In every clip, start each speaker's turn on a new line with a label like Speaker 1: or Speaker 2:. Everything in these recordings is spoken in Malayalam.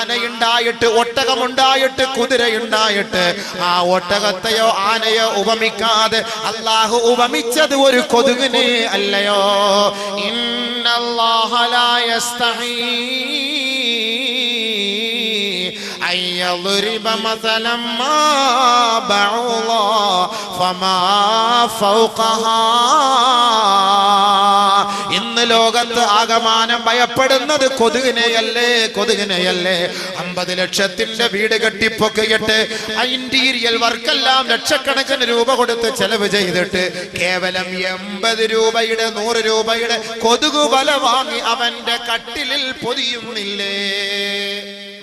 Speaker 1: ആനയുണ്ടായിട്ട്, ഒട്ടകമുണ്ടായിട്ട്, കുതിരയുണ്ടായിട്ട് ആ ഒട്ടകത്തെയോ ആനയോ ഉപമിക്കാതെ അല്ലാഹു ഉപമിച്ചത് ഒരു കൊതുകിനെ അല്ലയോ? ഇന്നല്ലാഹ ലാ യസ്തഹീ يضرب مثلا ما بعوضا فما فوقها. ഇന്ന് ലോകത്ത് ആകമാനം ഭയപ്പെടുന്നത് കൊതുകിനെയല്ലേ, കൊതുകിനെയല്ലേ. 50 ലക്ഷത്തിന്റെ വീട് കെട്ടിപ്പൊക്കിയിട്ട് ഇന്റീരിയൽ വർക്കെല്ലാം ലക്ഷക്കണക്കിന് രൂപ കൊടുത്ത് ചെലവ് ചെയ്തിട്ട് കേവലം 80 രൂപയുടെ 100 രൂപയുടെ കൊതുകു വല വാങ്ങി അവന്റെ കട്ടിലിൽ പൊതിയുന്നില്ലേ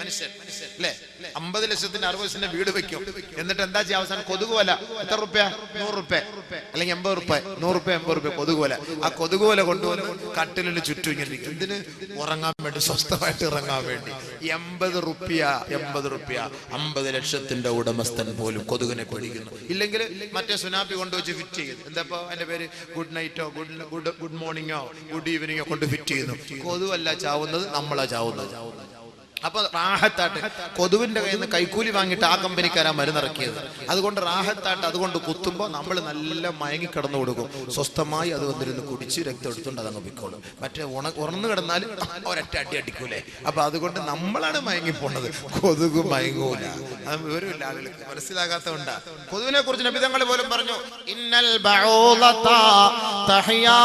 Speaker 1: മനുഷ്യൻ? 50 ലക്ഷത്തിന് 60 ലക്ഷത്തിന്റെ വീട് വെക്കും. എന്നിട്ട് എന്താ ചെയ്യുക? അവസാനം കൊതുകുവല. എത്ര റുപ്യ? 100 റുപ്യ അല്ലെങ്കിൽ 80 റുപ്യ, 100 റുപ്യ 80 റുപ്യ കൊതുകുവല. ആ കൊതുകുവല കൊണ്ടുവന്ന് കട്ടിലിന് ചുറ്റും ഇങ്ങനെ ഇരിക്കും. ഇതിന് ഉറങ്ങാൻ വേണ്ടി, സ്വസ്ഥമായിട്ട് ഇറങ്ങാൻ വേണ്ടി. 80 റുപ്യ 50 ലക്ഷത്തിന്റെ ഉടമസ്ഥൻ പോലും കൊതുകിനെ പേടിക്കുന്നു. ഇല്ലെങ്കിൽ മറ്റേ സുനാപ്പി കൊണ്ടുവച്ച് ഫിറ്റ് ചെയ്യുന്നു. എന്താ അതിന്റെ പേര്? ഗുഡ് നൈറ്റോ ഗുഡ് മോർണിംഗോ ഗുഡ് ഈവനിങ്ങോ കൊണ്ട് ഫിറ്റ് ചെയ്യുന്നു. കൊതുവല്ല ചാവുന്നത്, നമ്മളാ ചാവുന്നത്. അപ്പൊ റാഹത്താട്ട് കൊതുവിന്റെ കയ്യിൽ നിന്ന് കൈക്കൂലി വാങ്ങിയിട്ട് ആ കമ്പനിക്കാരാ മരുന്നിറക്കിയത്. അതുകൊണ്ട് റാഹത്താട്ട് അതുകൊണ്ട് കുത്തുമ്പോൾ നമ്മൾ നല്ല മയങ്ങി കിടന്നു കൊടുക്കും. സ്വസ്ഥമായി അത് വന്നിരുന്ന് കുടിച്ച് രക്തം എടുത്തുകൊണ്ട് അതങ്ങ് പൊയ്ക്കോളും. മറ്റേ ഉണർന്നു കിടന്നാൽ ഒരൊറ്റ അടി അടിക്കൂലേ. അപ്പൊ അതുകൊണ്ട് നമ്മളാണ് മയങ്ങിപ്പോണത്, കൊതുക് മയങ്ങൂല. അത് വിവരമില്ല ആളുകൾക്ക്, മനസ്സിലാകാത്തതുകൊണ്ടാ. കൊതുവിനെ കുറിച്ച് നബി തങ്ങൾ പോലും പറഞ്ഞു, ഇന്നൽ ബഊളത തഹ്യാ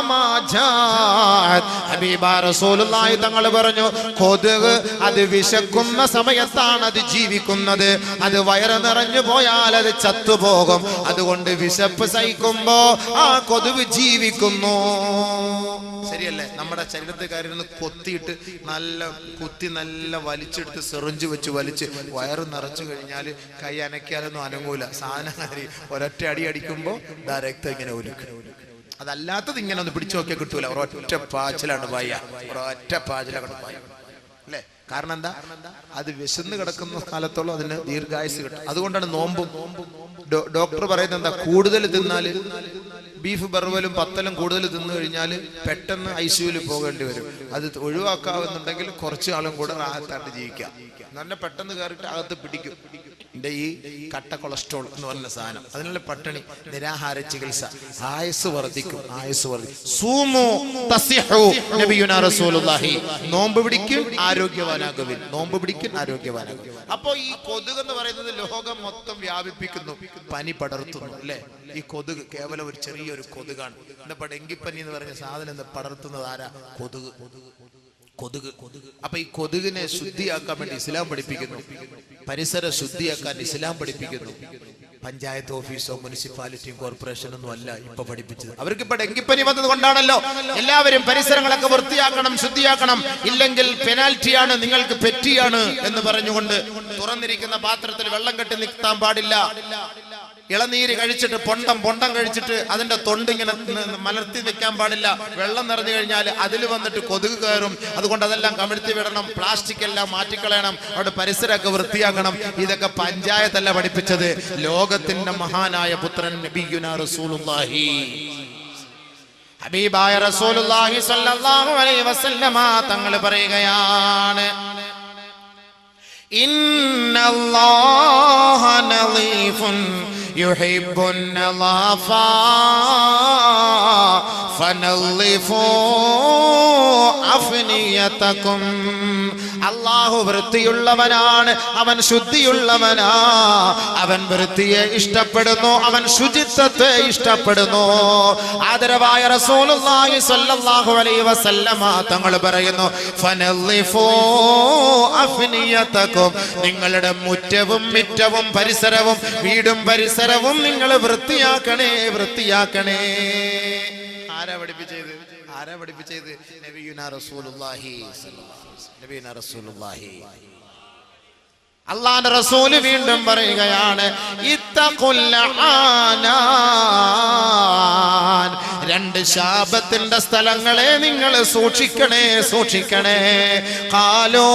Speaker 1: മാ ജാഅത്. ഹബീബായ റസൂലുള്ളാഹി തങ്ങൾ പറഞ്ഞു, കൊതുക് അത് വിശക്കുന്ന സമയത്താണ് അത് ജീവിക്കുന്നത്. അത് വയറ് നിറഞ്ഞു പോയാൽ അത് ചത്തുപോകും. അതുകൊണ്ട് വിശപ്പ് സഹിക്കുമ്പോ ആ കൊതുക് ജീവിക്കുന്നു. ശരിയല്ലേ? നമ്മുടെ ശരീരത്തുകാരിന്ന് കൊത്തിയിട്ട് നല്ല കുത്തി നല്ല വലിച്ചെടുത്ത് സെറിഞ്ച് വെച്ച് വലിച്ച് വയറ് നിറച്ചു കഴിഞ്ഞാൽ കൈ അനക്കിയാലൊന്നും അനങ്ങൂല. സാധനകാരി ഒരൊറ്റ അടി അടിക്കുമ്പോ രക്തം ഇങ്ങനെ ഒലിക്കും. അതല്ലാത്തത് ഇങ്ങനെ ഒന്ന് പിടിച്ചു നോക്കിയാൽ കിട്ടൂല. ഒരൊറ്റ പാച്ചിലാണ് പായ, ഒരൊറ്റ പാച്ചിലാണ് പായ അല്ലേ? കാരണം എന്താ? അത് വിശന്ന് കിടക്കുന്ന കാലത്തോളം അതിന് ദീർഘായുസ് കിട്ടും. അതുകൊണ്ടാണ് നോമ്പും. ഡോക്ടർ പറയുന്നത് എന്താ? കൂടുതൽ തിന്നാല്, ബീഫ് ബർവലും പത്തലും കൂടുതൽ തിന്നു കഴിഞ്ഞാൽ പെട്ടെന്ന് ICUവിൽ പോകേണ്ടി വരും. അത് ഒഴിവാക്കാവുന്നുണ്ടെങ്കിൽ കുറച്ചു കാലം കൂടെ റാഹത്തായിട്ട് ജീവിക്കാം. നല്ല പെട്ടെന്ന് കയറിയിട്ട് അകത്ത് പിടിക്കും. എൻ്റെ ഈ കട്ട കൊളസ്ട്രോൾ എന്ന് പറഞ്ഞ സാധനം, അതിനുള്ള പട്ടിണി, നിരാഹാര ചികിത്സ, ആയുസ് വർദ്ധിക്കും, ആയുസ് വർദ്ധിക്കും. സൂമു തസിഹു നബിയുനാ റസൂലുള്ളാഹി. നോമ്പ് പിടിക്കും ആരോഗ്യവാനാകുവിൻ, നോമ്പ് പിടിക്കും ആരോഗ്യവാനാകും. അപ്പോ ഈ കൊതുക് എന്ന് പറയുന്നത് ലോകം മൊത്തം വ്യാപിപ്പിക്കുന്നു, പനി പടർത്തുന്നു അല്ലേ? ഈ കൊതുക് കേവലം ഒരു ചെറിയൊരു കൊതുകാണ്. ഇന്നിപ്പോ ഡെങ്കിപ്പനി എന്ന് പറഞ്ഞ സാധനം ഇന്ന് പടർത്തുന്നത് ആരാ? കൊതുക്. കൊതുക്. അപ്പൊ ഈ കൊതുകിനെ ശുദ്ധിയാക്കാൻ വേണ്ടി ഇസ്ലാം പഠിപ്പിക്കുന്നു. പരിസര ശുദ്ധിയാക്കാൻ ഇസ്ലാം പഠിപ്പിക്കുന്നു. പഞ്ചായത്ത് ഓഫീസോ മുനിസിപ്പാലിറ്റിയും കോർപ്പറേഷനും ഒന്നും അല്ല ഇപ്പൊ പഠിപ്പിച്ചത്. അവർക്ക് ഇപ്പൊ ഡെങ്കിപ്പനി വന്നത് കൊണ്ടാണല്ലോ എല്ലാവരും പരിസരങ്ങളൊക്കെ വൃത്തിയാക്കണം, ശുദ്ധിയാക്കണം, ഇല്ലെങ്കിൽ പെനാൽറ്റിയാണ്, നിങ്ങൾക്ക് പെറ്റിയാണ് എന്ന് പറഞ്ഞുകൊണ്ട് തുറന്നിരിക്കുന്ന പാത്രത്തിൽ വെള്ളം കെട്ടി നിർത്താൻ പാടില്ല. ഇളനീര് കഴിച്ചിട്ട് പൊണ്ടം കഴിച്ചിട്ട് അതിന്റെ തൊണ്ടിങ്ങനെ മലർത്തി വെക്കാൻ പാടില്ല. വെള്ളം നിറഞ്ഞു കഴിഞ്ഞാൽ അതിൽ വന്നിട്ട് കൊതുക് കയറും. അതുകൊണ്ട് അതെല്ലാം കമിഴ്ത്തി വിടണം, പ്ലാസ്റ്റിക് എല്ലാം മാറ്റിക്കളയണം, അവിടെ പരിസരമൊക്കെ വൃത്തിയാക്കണം. ഇതൊക്കെ പഞ്ചായത്തല്ല പഠിപ്പിച്ചത്, ലോകത്തിന്റെ മഹാനായ പുത്രൻ നബിയുനാ റസൂലുള്ളാഹി. ഹബീബായ റസൂലുള്ളാഹി സ്വല്ലല്ലാഹു അലൈഹി വസല്ലമ തങ്ങൾ പറയുകയാണ്, ഇന്നല്ലാഹ നളീഫുൻ യുഹിബ്ബുൻ നളാഫാ ഫനളിഫൂ അഫ്നിയതകും. അല്ലാഹു വൃത്തിയുള്ളവനാണ്, അവൻ ശുദ്ധിയുള്ളവനാ, അവൻ വൃത്തിയെ ഇഷ്ടപ്പെടുന്നു, അവൻ ശുചിത്വത്തെ ഇഷ്ടപ്പെടുന്നു. ആദരവായ റസൂലുള്ളാഹി സ്വല്ലല്ലാഹു അലൈഹി വസല്ലമ തങ്ങൾ പറയുന്നു, ഫനളിഫൂ അഫ്നിയതകും. നിങ്ങളുടെ മുറ്റവും മിറ്റവും പരിസരവും വീടും പരിസരവും നിങ്ങൾ വൃത്തിയാക്കണേ, വൃത്തിയാക്കണേ. ആരാ പഠിപ്പിച്ചത്? നബിയുനാ റസൂലുള്ളാഹി സ്വല്ലല്ലാഹു അലൈഹി വസല്ലം. നബിയുനാ റസൂലുള്ളാഹി. അല്ലാഹുവിന്റെ റസൂല് വീണ്ടും പറയുകയാണ്, ഇത്തഖുൽ ആനാൻ. രണ്ട് ശാപത്തിന്റെ സ്ഥലങ്ങളെ നിങ്ങൾ സൂക്ഷിക്കണേ, സൂക്ഷിക്കണേ. ഖാലൂ,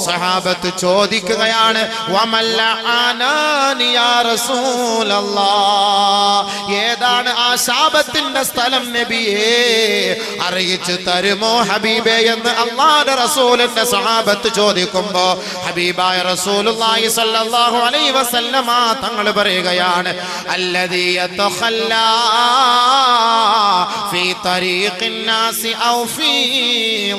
Speaker 1: സഹാബ സഹാബത്ത് ചോദിക്കുകയാണ്, വമല്ല ആനാനി യാ റസൂലല്ലാഹ്, ഏതാണ് ആ ശാപത്തിന്റെ സ്ഥലം നബിയേ, അറിയിച്ചു തരുമോ ഹബീബേ എന്ന് അല്ലാഹുവിന്റെ റസൂലിന്റെ സഹാബത്ത് ചോദിക്കുമ്പോ ഹബീബായ റസൂലുള്ളാഹി സ്വല്ലല്ലാഹു അലൈഹി വസല്ലമ തങ്ങൾ പറയുകയാണ്, അല്ലദീ യതഖല്ലാ ഫീ തരീഖിൻ നാസി ഔ ഫീ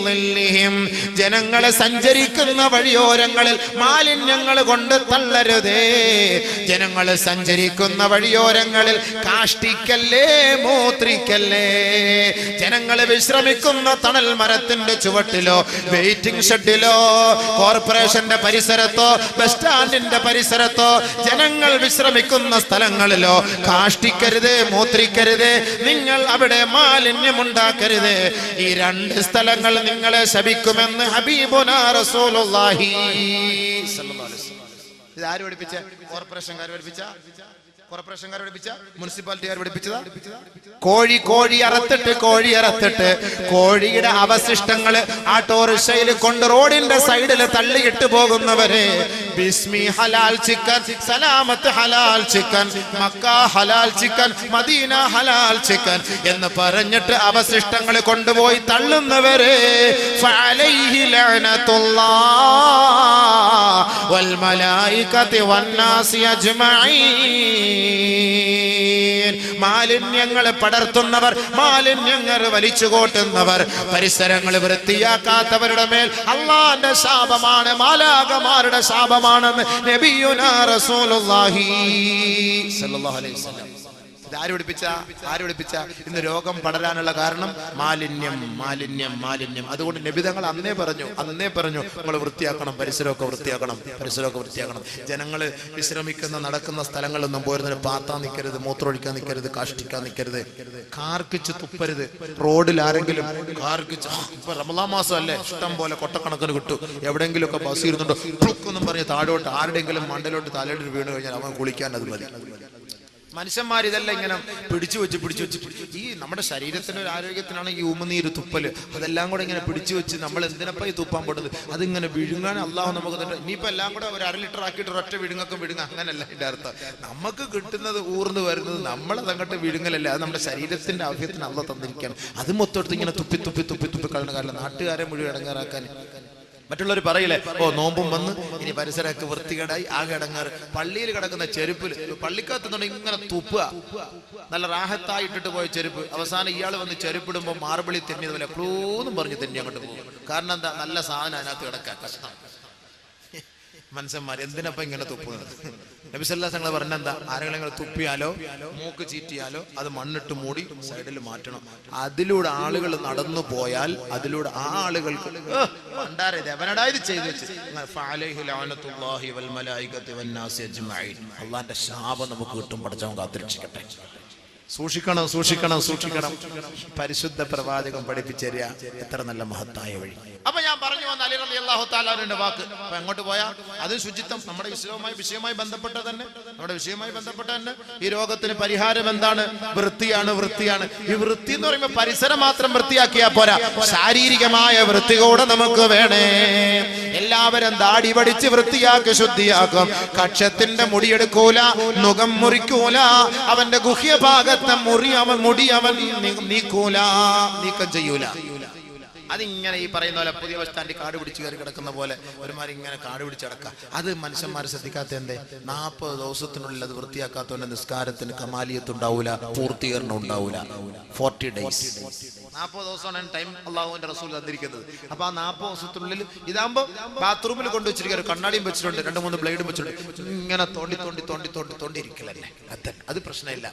Speaker 1: ളില്ലിഹിം, ജനങ്ങൾ സഞ്ചരിക്കുന്ന വഴിയോരങ്ങളിൽ മാലിന്യങ്ങൾ കൊണ്ട് തള്ളരുതേ, ജനങ്ങൾ സഞ്ചരിക്കുന്ന വഴിയോരങ്ങളിൽ കാഷ്ടിക്കല്ലേ, മൂത്രിക്കല്ലേ, ജനങ്ങൾ വിശ്രമിക്കുന്ന തണൽ മരത്തിന്റെ ചുവട്ടിലോ വെയിറ്റിംഗ് ഷെഡിലോ കോർപ്പറേഷന്റെ പരിസരത്തോ ബസ് സ്റ്റാൻഡിന്റെ പരിസരത്തോ ജനങ്ങൾ വിശ്രമിക്കുന്ന സ്ഥലങ്ങളിലോ കാഷ്ടിക്കരുത്, മൂത്രിക്കരുത്, നിങ്ങൾ അവിടെ മാലിന്യമുണ്ടാക്കരുത്. ഈ രണ്ട് സ്ഥലങ്ങൾ നിങ്ങളെ ശപിക്കുമെന്ന് ഹബീബുനാ റസൂലുള്ളാഹി സ്വല്ലല്ലാഹു അലൈഹി വസല്ലം. ഇത് ആര് പഠിപ്പിച്ച? കോർപ്പറേഷൻകാർ പഠിപ്പിച്ച? കോർപ്പറേഷൻകാർ പഠിപ്പിച്ച? മുനിസിപ്പാലിറ്റിക്കാർ പഠിപ്പിച്ചതാ? കോഴി അറുത്തിട്ട് കോഴിയുടെ അവശിഷ്ടങ്ങൾ ഓട്ടോറിക്ഷയിൽ കൊണ്ട് റോഡിന്റെ സൈഡിൽ തള്ളിയിട്ട് പോകുന്നവരെ ബിസ്മി ഹലാൽ ചിക്കൻ, സലാമത്ത് ഹലാൽ ചിക്കൻ, മക്ക ഹലാൽ ചിക്കൻ, മദീന ഹലാൽ ചിക്കൻ എന്ന് പറഞ്ഞിട്ട് അവശിഷ്ടങ്ങൾ കൊണ്ടുപോയി തള്ളുന്നവരെ ഫഅലൈഹി ലഅനത്തുല്ലാഹ് വൽ മലായികതി വന്നാസി അജ്മഈൻ. മാലിന്യങ്ങൾ പടർത്തുന്നവർ, മാലിന്യങ്ങൾ വലിച്ചു കോട്ടുന്നവർ, പരിസരങ്ങൾ വൃത്തിയാക്കാത്തവരുടെ മേൽ അല്ലാഹുവിന്റെ ശാപമാണ്, മാലാഖമാരുടെ ശാപമാണെന്ന് നബിയുനാ റസൂലുള്ളാഹി സ്വല്ലല്ലാഹു അലൈഹി വസല്ലം. ആര് പഠിപ്പിച്ച? ഇന്ന് രോഗം പടരാനുള്ള കാരണം മാലിന്യം. അതുകൊണ്ട് നബി തങ്ങൾ അന്നേ പറഞ്ഞു നമ്മൾ വൃത്തിയാക്കണം, പരിസരമൊക്കെ വൃത്തിയാക്കണം. ജനങ്ങൾ വിശ്രമിക്കുന്ന നടക്കുന്ന സ്ഥലങ്ങളൊന്നും പോരുന്നതിന് പാത്താൻ നിൽക്കരുത്, മൂത്രമൊഴിക്കാൻ നിൽക്കരുത്, കാഷ്ടിക്കാൻ നിൽക്കരുത്, കാർക്കിച്ച് തുപ്പരുത്. റോഡിൽ ആരെങ്കിലും കാർക്കിച്ച്, ഇപ്പൊ റമളാൻ മാസം അല്ലേ, ഇഷ്ടം പോലെ കൊട്ടക്കണക്കിന് കിട്ടും. എവിടെയെങ്കിലും ഒക്കെ ബസ് ഇരുന്നുണ്ടോ പ്ലുക്കൊന്നും പറഞ്ഞ് താഴോട്ട് ആരുടെയെങ്കിലും മണ്ടലോട്ട് തലയിട്ട് വീണ് കഴിഞ്ഞാൽ അവൻ കുളിക്കാൻ അത് മതി. മനുഷ്യന്മാർ ഇതെല്ലാം ഇങ്ങനെ പിടിച്ചു വെച്ച് ഈ നമ്മുടെ ശരീരത്തിന്റെ ഒരു ആരോഗ്യത്തിനാണ് ഈ ഉമിനീര് തുപ്പല്, അതെല്ലാം കൂടെ ഇങ്ങനെ പിടിച്ചു വെച്ച് നമ്മൾ എന്തിനപ്പോ ഈ തുപ്പാൻ പോടുന്നത്? അതിങ്ങനെ വിഴുങ്ങാൻ അള്ളാഹു നമുക്ക് തന്നെ. ഇനിയിപ്പോ എല്ലാം കൂടെ ഒരു 1/2 ലിറ്റർ ആക്കിയിട്ട് ഒരൊറ്റ വിഴുങ്ങ അങ്ങനല്ല ഇതിന്റെ അർത്ഥം. നമുക്ക് കിട്ടുന്നത് ഊർന്ന് വരുന്നത് നമ്മളത് അങ്ങോട്ട് വിഴുങ്ങലല്ല, അത് നമ്മുടെ ശരീരത്തിന്റെ ആവശ്യത്തിന് അള്ളാഹ് തന്നിരിക്കുകയാണ്. അത് മൊത്തം ഇങ്ങനെ തുപ്പി കളയുന്ന കാരണം നാട്ടുകാരെ മുഴുവൻ ഇടങ്ങാറാക്കാൻ. മറ്റുള്ളവർ പറയില്ലേ, നോമ്പും വന്ന് ഇനി പരിസരമൊക്കെ വൃത്തികേടായി ആകെ ഇടങ്ങാറ്. പള്ളിയിൽ കിടക്കുന്ന ചെരുപ്പിൽ പള്ളിക്കകത്തുനിന്ന് ഇങ്ങനെ തുപ്പുക, നല്ല റാഹത്തായിട്ടിട്ട് പോയ ചെരുപ്പ്, അവസാനം ഇയാൾ വന്ന് ചെരുപ്പിടുമ്പോൾ മാർബിളി തെന്നിയതുപോലെ ക്ലൂന്നും പറഞ്ഞ് തെന്നി അങ്ങോട്ട് പോകും. കാരണം എന്താ? നല്ല സാധനം അതിനകത്ത് കിടക്കാൻ കഷ്ടം. മനുഷ്യന്മാർ എന്തിനപ്പം ഇങ്ങനെ തുപ്പുന്നത്? നബി സല്ലല്ലാഹു അലൈഹി വസല്ലം പറഞ്ഞെന്താ? ആരെങ്കിലും തുപ്പിയാലോ മൂക്ക് ചീറ്റിയാലോ അത് മണ്ണിട്ട് മൂടി സൈഡിൽ മാറ്റണം. അതിലൂടെ ആളുകൾ നടന്നു പോയാൽ അതിലൂടെ ആ ആളുകൾക്ക് ഇത് ചെയ്തു വെച്ച് അള്ളാന്റെ ശാപം നമുക്ക് കിട്ടും. പടച്ചവൻ കാത്തിരക്ഷിക്കട്ടെ. സൂക്ഷിക്കണം. പരിശുദ്ധ പ്രവാചകൻ പഠിപ്പിച്ചേരിയ എത്ര നല്ല മഹത്തായ വഴി. അപ്പൊ ഞാൻ പറഞ്ഞു വന്ന അലി റളിയല്ലാഹു തആല അൻഹുവിന്റെ വാക്ക്. അപ്പൊ എങ്ങോട്ട് പോയാ അത് ശുചിത്വം. നമ്മുടെ വിഷയവുമായി ബന്ധപ്പെട്ട തന്നെ ഈ രോഗത്തിന് പരിഹാരം എന്താണ്? വൃത്തിയാണ്. ഈ വൃത്തി എന്ന് പറയുമ്പോൾ പരിസരം മാത്രം വൃത്തിയാക്കിയാ പോരാ, ശാരീരികമായ വൃത്തി കൂടെ നമുക്ക് വേണേ. എല്ലാവരും ദാടി വടിച്ച് വൃത്തിയാക്കി ശുദ്ധിയാക്കും. കക്ഷത്തിന്റെ മുടിയെടുക്കൂല, നുകം മുറിക്കൂല, അവന്റെ ഗുഹ്യഭാഗത്തെ മുടി അവൻ നീക്കം ചെയ്യൂല. അതിങ്ങനെ ഈ പറയുന്ന പോലെ പുതിയ ബസ് സ്റ്റാൻഡിൽ കാട് പിടിച്ച് കയറി കിടക്കുന്ന പോലെ ഒരുമാതിരി ഇങ്ങനെ കാട് പിടിച്ചടക്കുക. അത് മനുഷ്യന്മാർ ശ്രദ്ധിക്കാത്ത എന്തേ? 40 ദിവസത്തിനുള്ളിൽ അത് വൃത്തിയാക്കാത്തവന്റെ നിസ്കാരത്തിന് കമാലിയത്തുണ്ടാവൂല, പൂർത്തീകരണം ഉണ്ടാവൂല. 40 days, 40 ദിവസമാണ് ടൈം അള്ളാഹുവിന്റെ റസൂൽ തന്നിരിക്കുന്നത്. അപ്പൊ ആ 40 ദിവസത്തിനുള്ളിൽ ഇതാകുമ്പോ ബാത്റൂമിൽ കൊണ്ടുവച്ചിരിക്കുക, ഒരു കണ്ണാടിയും വെച്ചിട്ടുണ്ട്, 2-3 ബ്ലേഡും വെച്ചിട്ടുണ്ട്. ഇങ്ങനെ തോണ്ടി ഇരിക്കലല്ലേ അത് പ്രശ്നമില്ല.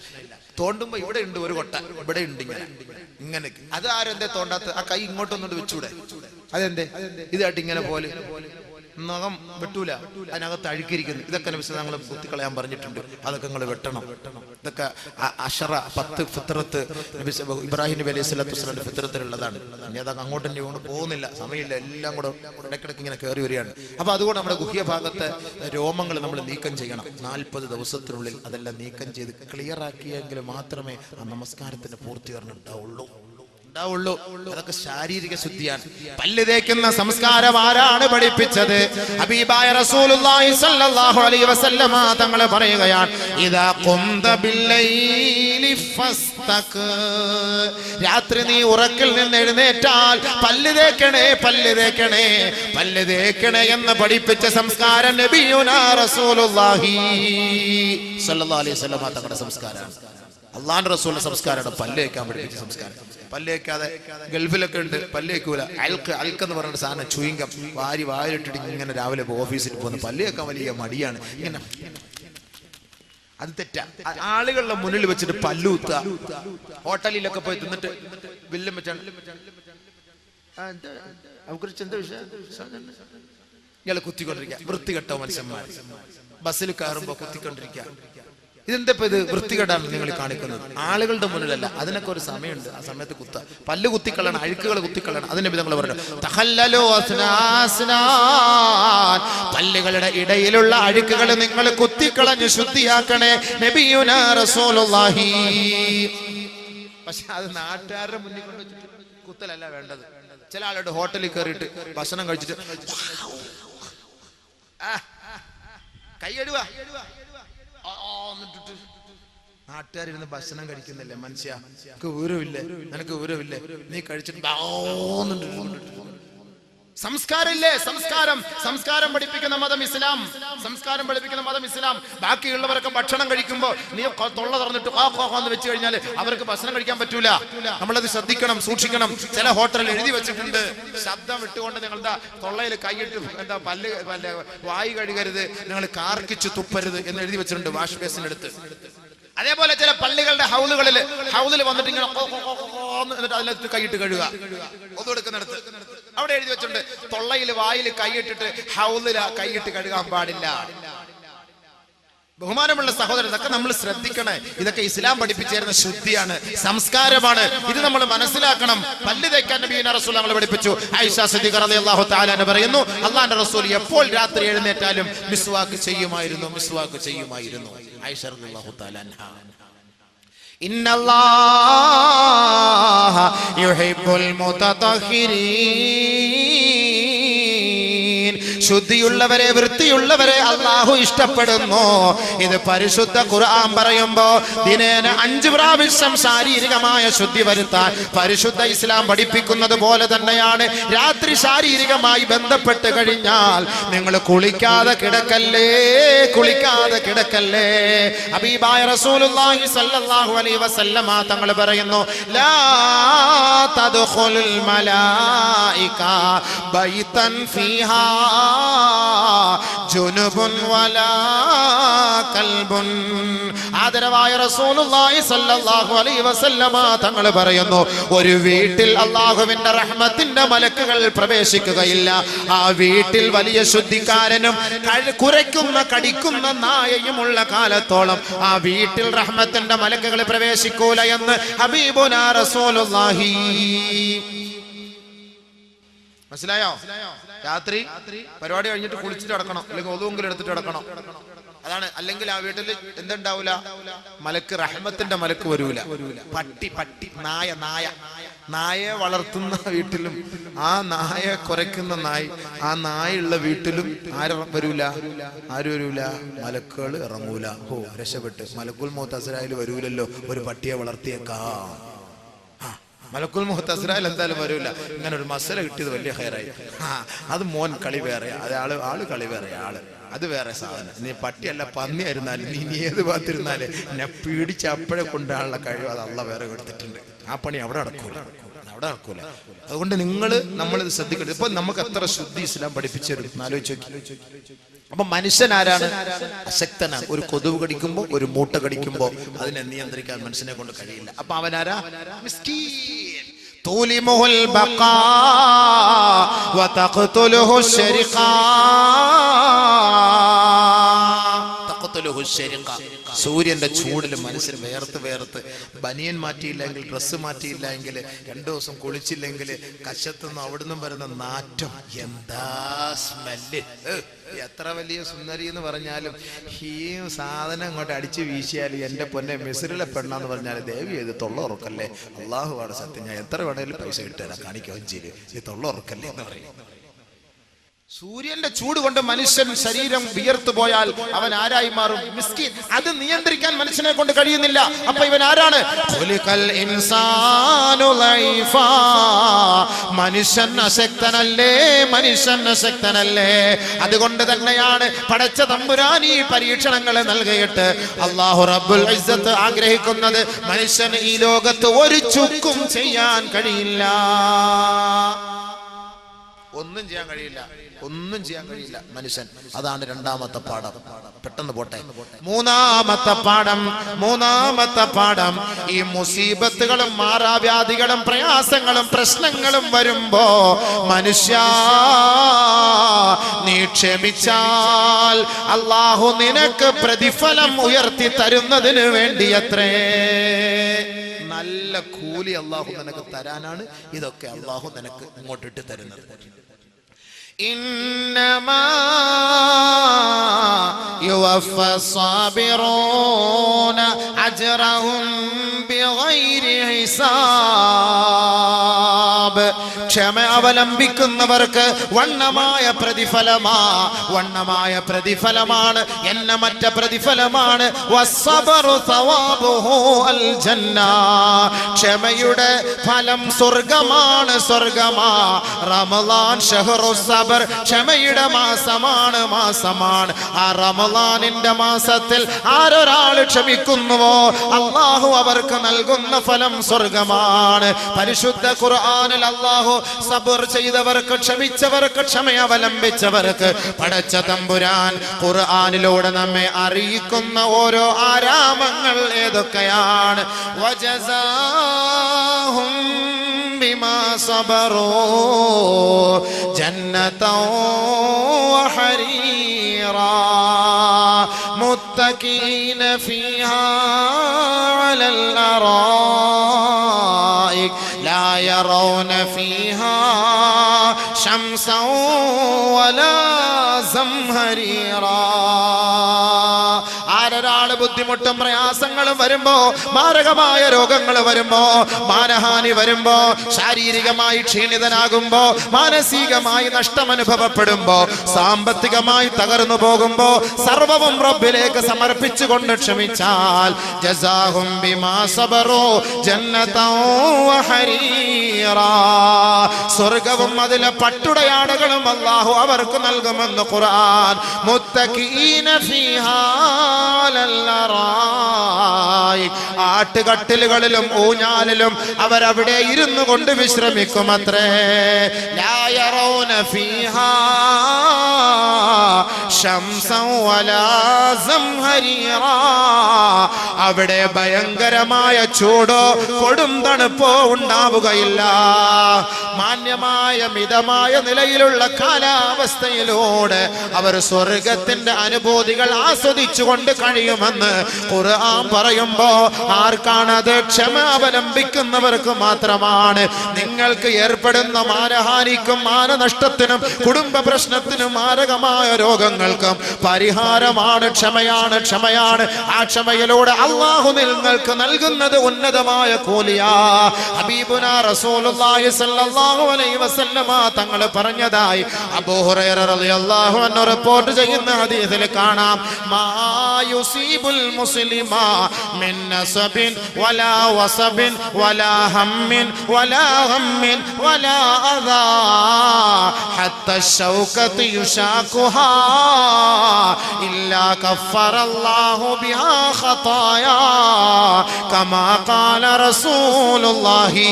Speaker 1: തോണ്ടുമ്പോ ഇവിടെ ഉണ്ട് ഒരു കൊട്ട, ഇവിടെ ഉണ്ട് ഇങ്ങനെ. അത് ആരെന്തേ തോണ്ടാത്ത? ആ കൈ ഇങ്ങോട്ടൊന്നുകൊണ്ട് വെച്ചൂടെ? അതെന്തേ? ഇതായിട്ട് ഇങ്ങനെ പോലെ നഖം വെട്ടൂല, അതിനകത്ത് അഴുക്കിരിക്കുന്നു. ഇതൊക്കെ ഞങ്ങൾ കുത്തിക്കളയാൻ പറഞ്ഞിട്ടുണ്ട്. അതൊക്കെ നിങ്ങൾ വെട്ടണം. ഇതൊക്കെ 10 ഫിത്രത്ത് ഇബ്രാഹിം നബി അലൈഹി സ്വലാത്തു വസ്സലാമിന്റെ ഫിത്രത്തിലുള്ളതാണ്. ഇനി അതൊക്കെ അങ്ങോട്ട് തന്നെ കൊണ്ട് പോകുന്നില്ല, സമയമില്ല, എല്ലാം കൂടെ ഇടയ്ക്കിടയ്ക്ക് ഇങ്ങനെ കയറി വരികയാണ്. അപ്പൊ അതുകൊണ്ട് നമ്മുടെ ഗുഹ്യഭാഗത്തെ രോമങ്ങൾ നമ്മൾ നീക്കം ചെയ്യണം. 40 ദിവസത്തിനുള്ളിൽ അതെല്ലാം നീക്കം ചെയ്ത് ക്ലിയർ ആക്കിയെങ്കിൽ മാത്രമേ ആ നമസ്കാരത്തിന്റെ പൂർത്തീകരണം ഉണ്ടാവുള്ളൂ. ഉണ്ടാവുള്ളൂ. അതൊക്കെ ശാരീരിക ശുദ്ധിയാണ്. പല്ല് തേക്കുന്ന സംസ്കാരം ആരാണ് പഠിപ്പിച്ചത്? ഹബീബായ റസൂലുള്ളാഹി സ്വല്ലല്ലാഹു അലൈഹി വസല്ലമ തങ്ങൾ പറയുകയാണ്, ഇദാ ഖുംത ബില്ലൈലി ഫസ്തക്, രാത്രി നീ ഉറക്കിൽ നിന്ന് എഴുന്നേറ്റാൽ പല്ല് തേക്കണേ, പല്ല് തേക്കണേ, പല്ല് തേക്കണേ എന്ന് പഠിപ്പിച്ച സംസ്കാരം നബിയുനാ റസൂലുള്ളാഹി സ്വല്ലല്ലാഹു അലൈഹി വസല്ലമ തങ്ങളുടെ സംസ്കാരമാണ്. അള്ളാഹുവിന്റെ റസൂലിന്റെ സംസ്കാരമാണ് പല്ല് തേക്കാൻ പഠിപ്പിച്ച സംസ്കാരം. പല്ല് തേക്കാതെ ഗൾഫിലൊക്കെ ഉണ്ട്, പല്ല് തേക്കൂല. അൽക്ക് എന്ന് പറയുന്ന സാധനം ചുയിങ്കം വാരിട്ടിട്ട് ഇങ്ങനെ രാവിലെ ഓഫീസിൽ പോകുന്നു. പല്ല് തേക്കാൻ വലിയ മടിയാണ്. ഇങ്ങനെ അത് തെറ്റാ. ആളുകളുടെ മുന്നിൽ വെച്ചിട്ട് പല്ലുകുത്തുക, ഹോട്ടലിലൊക്കെ പോയി തിന്നിട്ട് ബില്ലും വെച്ചാണ് ഇയാളെ കുത്തിക്കൊണ്ടിരിക്കുക. വൃത്തികെട്ട മനുഷ്യന്മാർ ബസ്സിൽ കയറുമ്പോ കുത്തിക്കൊണ്ടിരിക്കുക. ഇതെന്താ ഇത് വൃത്തികേടാണ് നിങ്ങൾ കാണിക്കുന്നത്? ആളുകളുടെ മുന്നിലല്ല, അതിനൊക്കെ ഒരു സമയമുണ്ട്. ആ സമയത്ത് പല്ല് കുത്തിക്കളണം, അഴുക്കുകൾ കുത്തിക്കളണം. അതിനെ നിങ്ങൾ പറഞ്ഞു പല്ലുകളുടെ ഇടയിലുള്ള അഴുക്കുകൾ നിങ്ങൾ കുത്തിക്കളഞ്ഞ് ശുദ്ധിയാക്കണേ നബിയുനാ റസൂലുള്ളാഹി. പക്ഷെ അത് നാട്ടുകാരുടെ മുന്നിൽ കൊണ്ട് വെച്ചിട്ട് കുത്തലല്ല വേണ്ടത്. ചില ആളുടെ ഹോട്ടലിൽ കയറിയിട്ട് ഭക്ഷണം കഴിച്ചിട്ട് കൈയടുക, നാട്ടുകാരിരുന്ന് ഭക്ഷണം കഴിക്കുന്നില്ലേ മനുഷ്യ? വിവരമില്ലേ? നിനക്ക് വിവരമില്ലേ? നീ കഴിച്ചിട്ട് സംസ്കാരമില്ലേ? സംസ്കാരം പഠിപ്പിക്കുന്ന മതം ഇസ്ലാം. സംസ്കാരം പഠിപ്പിക്കുന്ന മതം ഇസ്ലാം. ബാക്കിയുള്ളവരൊക്കെ ഭക്ഷണം കഴിക്കുമ്പോ നീ തൊള്ള തുറന്നിട്ട് എന്ന് വെച്ച് കഴിഞ്ഞാൽ അവർക്ക് ഭക്ഷണം കഴിക്കാൻ പറ്റൂല. നമ്മളത് ശ്രദ്ധിക്കണം, സൂക്ഷിക്കണം. ചില ഹോട്ടലിൽ എഴുതി വെച്ചിട്ടുണ്ട്, ശബ്ദം ഇട്ടുകൊണ്ട് നിങ്ങളുടെ തൊള്ളയിൽ കൈയിട്ട് പല്ല് വായി കഴുകരുത്, നിങ്ങൾ കാർക്കിച്ച് തുപ്പരുത് എന്ന് എഴുതി വെച്ചിട്ടുണ്ട് വാഷ് ബേസിനടുത്ത്. അതേപോലെ ചില പള്ളികളുടെ ഹൗദിൽ വന്നിട്ട് ഇങ്ങനെ എന്നിട്ട് അതിനകത്ത് കൈയിട്ട് കഴുകുക. ഒതുകൊടുക്കുന്നിടത്ത് അവിടെ എഴുതി വെച്ചിട്ടുണ്ട്, തൊള്ളയിൽ വായിൽ കൈയിട്ടിട്ട് ഹൗദിൽ കൈയിട്ട് കഴുകാൻ പാടില്ല. ബഹുമാനമുള്ള സഹോദരൻ, ഇതൊക്കെ നമ്മൾ ശ്രദ്ധിക്കണേ. ഇതൊക്കെ ഇസ്ലാം പഠിപ്പിച്ചിരുന്ന ശുദ്ധിയാണ്, സംസ്കാരമാണ്. ഇത് നമ്മൾ മനസ്സിലാക്കണം. പല്ല് തേക്കാൻ നബിയുനാ റസൂൽ നമ്മൾ പഠിപ്പിച്ചു. ആയിഷ സിദ്ദീഖ റളിയല്ലാഹു തആല അൻഹ പറയുന്നു, അല്ലാഹുവിന്റെ റസൂൽ എപ്പോൾ രാത്രി എഴുന്നേറ്റാലും മിസ്വാക്ക് ചെയ്യുമായിരുന്നു. ആയിഷ റളിയല്ലാഹു തആല അൻഹ. ഇന്നല്ലാഹ യുഹിബ്ബുൽ മുതതഹിരീൻ, ശുദ്ധിയുള്ളവരെ, വൃത്തിയുള്ളവരെ അല്ലാഹു ഇഷ്ടപ്പെടുന്നു. ഇത് പരിശുദ്ധ ഖുർആൻ പറയുമ്പോ ദിനേന 5 പ്രാവശ്യം ശാരീരികമായ ശുദ്ധി വരുത്താൻ പരിശുദ്ധ ഇസ്ലാം പഠിപ്പിക്കുന്നത് പോലെ തന്നെയാണ് രാത്രി ശാരീരികമായി ബന്ധപ്പെട്ട് കഴിഞ്ഞാൽ നിങ്ങൾ കുളിക്കാതെ കിടക്കല്ലേ. ഹബീബായ റസൂലുള്ളാഹി സ്വല്ലല്ലാഹു അലൈഹി വസല്ലമ തങ്ങൾ പറയുന്നു, ലാ തദ്ഖുലുൽ മലായിക ബൈതൻ ഫീഹാ ജുനുബുൻ വലാ കൽബുൻ. ആദരവായ റസൂലുള്ളാഹി സ്വല്ലല്ലാഹു അലൈഹി വസല്ലമ തങ്ങൾ പറയുന്നു, ഒരു വീട്ടിൽ അല്ലാഹുവിന്റെ റഹ്മത്തിന്റെ മലക്കുകൾ പ്രവേശിക്കുകയില്ല. ആ വീട്ടിൽ വലിയ ശുദ്ധിക്കാരനും കുരയ്ക്കുന്ന കടിക്കുന്ന നായയുമുള്ള കാലത്തോളം ആ വീട്ടിൽ റഹ്മത്തിന്റെ മലക്കുകൾ പ്രവേശിക്കൂല എന്ന് ഹബീബുനാ റസൂലുള്ളാഹി. മനസ്സിലായോ? രാത്രി പരിപാടി കഴിഞ്ഞിട്ട് കുളിച്ചിട്ട് കിടക്കണം, അല്ലെങ്കിൽ ഒതുവെങ്കിലും എടുത്തിട്ട് കിടക്കണം. അതാണ്. അല്ലെങ്കിൽ ആ വീട്ടിൽ എന്തുണ്ടാവൂല? മലക്ക്, റഹ്മത്തിന്റെ മലക്ക് വരൂല. പട്ടി നായയെ വളർത്തുന്ന വീട്ടിലും ആ നായ കുരയ്ക്കുന്ന ആ നായുള്ള വീട്ടിലും ആരും വരൂല. മലക്കുകൾ ഇറങ്ങൂല. രക്ഷപ്പെട്ട്. മലക്കുൽ മൗത്ത് അസ്രായിൽ വരൂലല്ലോ, ഒരു പട്ടിയെ വളർത്തിയേക്കാം. മലക്കുൽ മൗത്ത് അസ്രായിൽ എന്തായാലും വരൂല. ഇങ്ങനെ ഒരു മസല കിട്ടിയത് വലിയ ഹൈറായി. അത് മോൻ കളി വേറെ, അത് ആള് കളി വേറെ, അത് വേറെ സാധനം. നീ പട്ടിയല്ല പന്നിയായിരുന്നാലും നീ ഏത് ഭാഗത്തിരുന്നാലും എന്നെ പിടിച്ച് അപ്പോഴെ കൊണ്ടാണുള്ള കഴിവ് അത് അള്ളാഹ് വേറെ കൊടുത്തിട്ടുണ്ട്. ആ പണി അവിടെ നടക്കൂല. അതുകൊണ്ട് നമ്മളിത് ശ്രദ്ധിക്കരുത്. ഇപ്പൊ നമുക്ക് എത്ര ശുദ്ധി ഇസ്ലാം പഠിപ്പിച്ചു തരും ആലോചിച്ച് നോക്കി. അപ്പൊ മനുഷ്യൻ ആരാണ്? അശക്തനാണ്. ഒരു കൊതുവ് കടിക്കുമ്പോ, ഒരു മൂട്ട കടിക്കുമ്പോ അതിനെ നിയന്ത്രിക്കാൻ മനുഷ്യനെ കൊണ്ട് കഴിയില്ല. അപ്പൊ അവനാരാ? മിസ്കീൻ. തൂലിമുൽ ബഖാ വതഖ്തുലുഹു ശരിഖാ. സൂര്യന്റെ ചൂടിൽ മനുഷ്യൻ വേർത്ത് ബനിയൻ മാറ്റിയില്ലെങ്കിൽ, ഡ്രസ്സ് മാറ്റിയില്ലെങ്കിൽ, 2 ദിവസം കുളിച്ചില്ലെങ്കിൽ കശത്തുനിന്ന് അവിടുന്ന് വരുന്ന നാറ്റം, എന്താ സ്മെല്ല്! എത്ര വലിയ സുന്ദരി എന്ന് പറഞ്ഞാലും ഈ സാധനം അങ്ങോട്ട് അടിച്ചു വീശിയാൽ എൻ്റെ പൊന്നെ മിസ്രിലെ പെണ്ണാന്ന് പറഞ്ഞാൽ ദേവി ഇത് തൊള്ള ഉറക്കല്ലേ, അള്ളാഹുവാണ് സത്യം, ഞാൻ എത്ര വേണേലും പൈസ ഇട്ടുതരാം, കാണിക്കുകയും ചെയ്യും, ഈ തൊള്ള ഉറക്കല്ലേ എന്ന് പറയും. സൂര്യന്റെ ചൂട് കൊണ്ട് മനുഷ്യൻ ശരീരം വിയർത്തു പോയാൽ അവൻ ആരായി മാറും? മിസ്കിൻ. അത് നിയന്ത്രിക്കാൻ മനുഷ്യനെ കൊണ്ട് കഴിയുന്നില്ല. അപ്പൊ ഇവൻ ആരാണ്? മനുഷ്യൻ അശക്തനല്ലേ? അതുകൊണ്ട് തന്നെയാണ് പടച്ച തമ്പുരാൻ ഈ പരീക്ഷണങ്ങളെ നൽകിയിട്ട് അല്ലാഹു റബ്ബുൽ ഇസ്സത്ത് ആഗ്രഹിക്കുന്നത് മനുഷ്യന് ഈ ലോകത്ത് ഒരു ചുക്കും ചെയ്യാൻ കഴിയില്ല. ഒന്നും ചെയ്യാൻ കഴിയില്ല മനുഷ്യൻ. അതാണ് 2ാമത്തെ പാഠം. പെട്ടെന്ന് പോട്ടെ. മൂന്നാമത്തെ പാഠം ഈ മുസീബത്തുകളും മാറാവ്യാധികളും പ്രയാസങ്ങളും പ്രശ്നങ്ങളും വരുമ്പോ മനുഷ്യ നീ ക്ഷമിച്ചാൽ അല്ലാഹു നിനക്ക് പ്രതിഫലം ഉയർത്തി തരുന്നതിന് വേണ്ടിയത്രേ. നല്ല കൂലി അല്ലാഹു നിനക്ക് തരാനാണ് ഇതൊക്കെ അല്ലാഹു നിനക്ക് ഇങ്ങോട്ടിട്ട് തരുന്നത്. إنما يوفى الصابرون أجرهم بغير حساب. ക്ഷമ അവലംബിക്കുന്നവർക്ക് വണ്ണമായ പ്രതിഫലമാണ്, എണ്ണമറ്റ പ്രതിഫലമാണ്. വസ്സബറു സവാബുഹു അൽ ജന്ന. ക്ഷമയുടെ ഫലം സ്വർഗമാണ്. റമളാൻ ഷഹ്റു സബർ, ക്ഷമയുടെ മാസമാണ്. ആ റമളാനിന്റെ മാസത്തിൽ ആരൊരാൾ ക്ഷമിക്കുന്നുവോ അല്ലാഹു അവർക്ക് നൽകുന്ന ഫലം സ്വർഗമാണ്. പരിശുദ്ധ ഖുർആനിൽ അല്ലാഹു സബർ ചെയ്തവർക്ക്, ക്ഷമിച്ചവർക്ക്, ക്ഷമ അവലംബിച്ചവർക്ക് പടച്ച തമ്പുരാൻ ഖുർആനിലൂടെ നമ്മെ അറിയിക്കുന്ന ഓരോ ആരാമങ്ങൾ ഏതൊക്കെയാണ്? വജസാഹും ബിമാ സബറൂ ജന്നതൻ വഹരീറാ മുത്തഖീന ഫീഹാ അലൽ അറായിക് ലാ യറൗന ഫീഹാ ശംസൻ വലാ സംഹരീറാ. ആരൊരാള് ബുദ്ധിമുട്ടും പ്രയാസങ്ങളും വരുമ്പോ, മാരകമായ രോഗങ്ങൾ വരുമ്പോ, മാനഹാനി വരുമ്പോ, ശാരീരികമായി ക്ഷീണിതനാകുമ്പോ, മാനസികമായി നഷ്ടമനുഭവപ്പെടുമ്പോ, സാമ്പത്തികമായി തകർന്നു പോകുമ്പോ സർവവും റബ്ബിലേക്ക് സമർപ്പിച്ചുകൊണ്ട് ക്ഷമിച്ചാൽ ജസാഹും ബിമാ സബറു ജന്നതൻ വഹരീറാ. സ്വർഗവും അതിലെ പട്ടുടയാടകളും അല്ലാഹു അവർക്ക് നൽകുമെന്ന് ഖുർആൻ. മുത്തഖീന ഫീഹാ ആട്ടുകട്ടിലുകളിലും ഊഞ്ഞാലിലും അവരവിടെ ഇരുന്നു കൊണ്ട് വിശ്രമിക്കുമത്രേ. ലാ യറൗന ഫീഹാ ശംസൻ വലാ സംഹരീറാ. അവിടെ ഭയങ്കരമായ ചൂടോ കൊടും തണുപ്പോ ഉണ്ടാവുകയില്ല. മാന്യമായ മിതമായ നിലയിലുള്ള കാലാവസ്ഥയിലൂടെ അവർ സ്വർഗത്തിന്റെ അനുഭൂതികൾ ആസ്വദിച്ചുകൊണ്ട് കഴിയുമെന്ന് ഖുർആൻ പറയുമ്പോ ആർക്കാണത്? ക്ഷമ അവലംബിക്കുന്നവർക്ക് മാത്രമാണ്. നിങ്ങൾക്ക് ഏർപ്പെടുന്ന മാനഹാനിക്കും മാനനഷ്ടത്തിനും കുടുംബ പ്രശ്നത്തിനും മാരകമായ രോഗങ്ങൾക്കും പരിഹാരമാണ് ക്ഷമയാണ്. ആ ക്ഷമയിലൂടെ അല്ലാഹു നിങ്ങൾക്ക് നൽകുന്നത് ഉന്നതമായ കൂലിയാ. ഹബീബുനാ റസൂലുള്ളാഹി സ്വല്ലല്ലാഹു അലൈഹി വസല്ലമ തങ്ങൾ പറഞ്ഞതായി അബൂ ഹുറൈറ റളിയല്ലാഹു അൻഹു റിപ്പോർട്ട് ചെയ്യുന്ന ഹദീസിൽ കാണാം. മാ യുസീബുൽ മുസ്ലിമ മിൻ നസബിൻ വലാ വസബിൻ വലാ ഹമ്മിൻ വലാ ഗമ്മിൻ വലാ അദാ ഹത്താ ശൗകതി യുശാഖുഹാ ഇല്ലാ കഫറല്ലാഹു ബിഹാ ഖതായാ കമാ ഖാല റസൂലുള്ളാഹി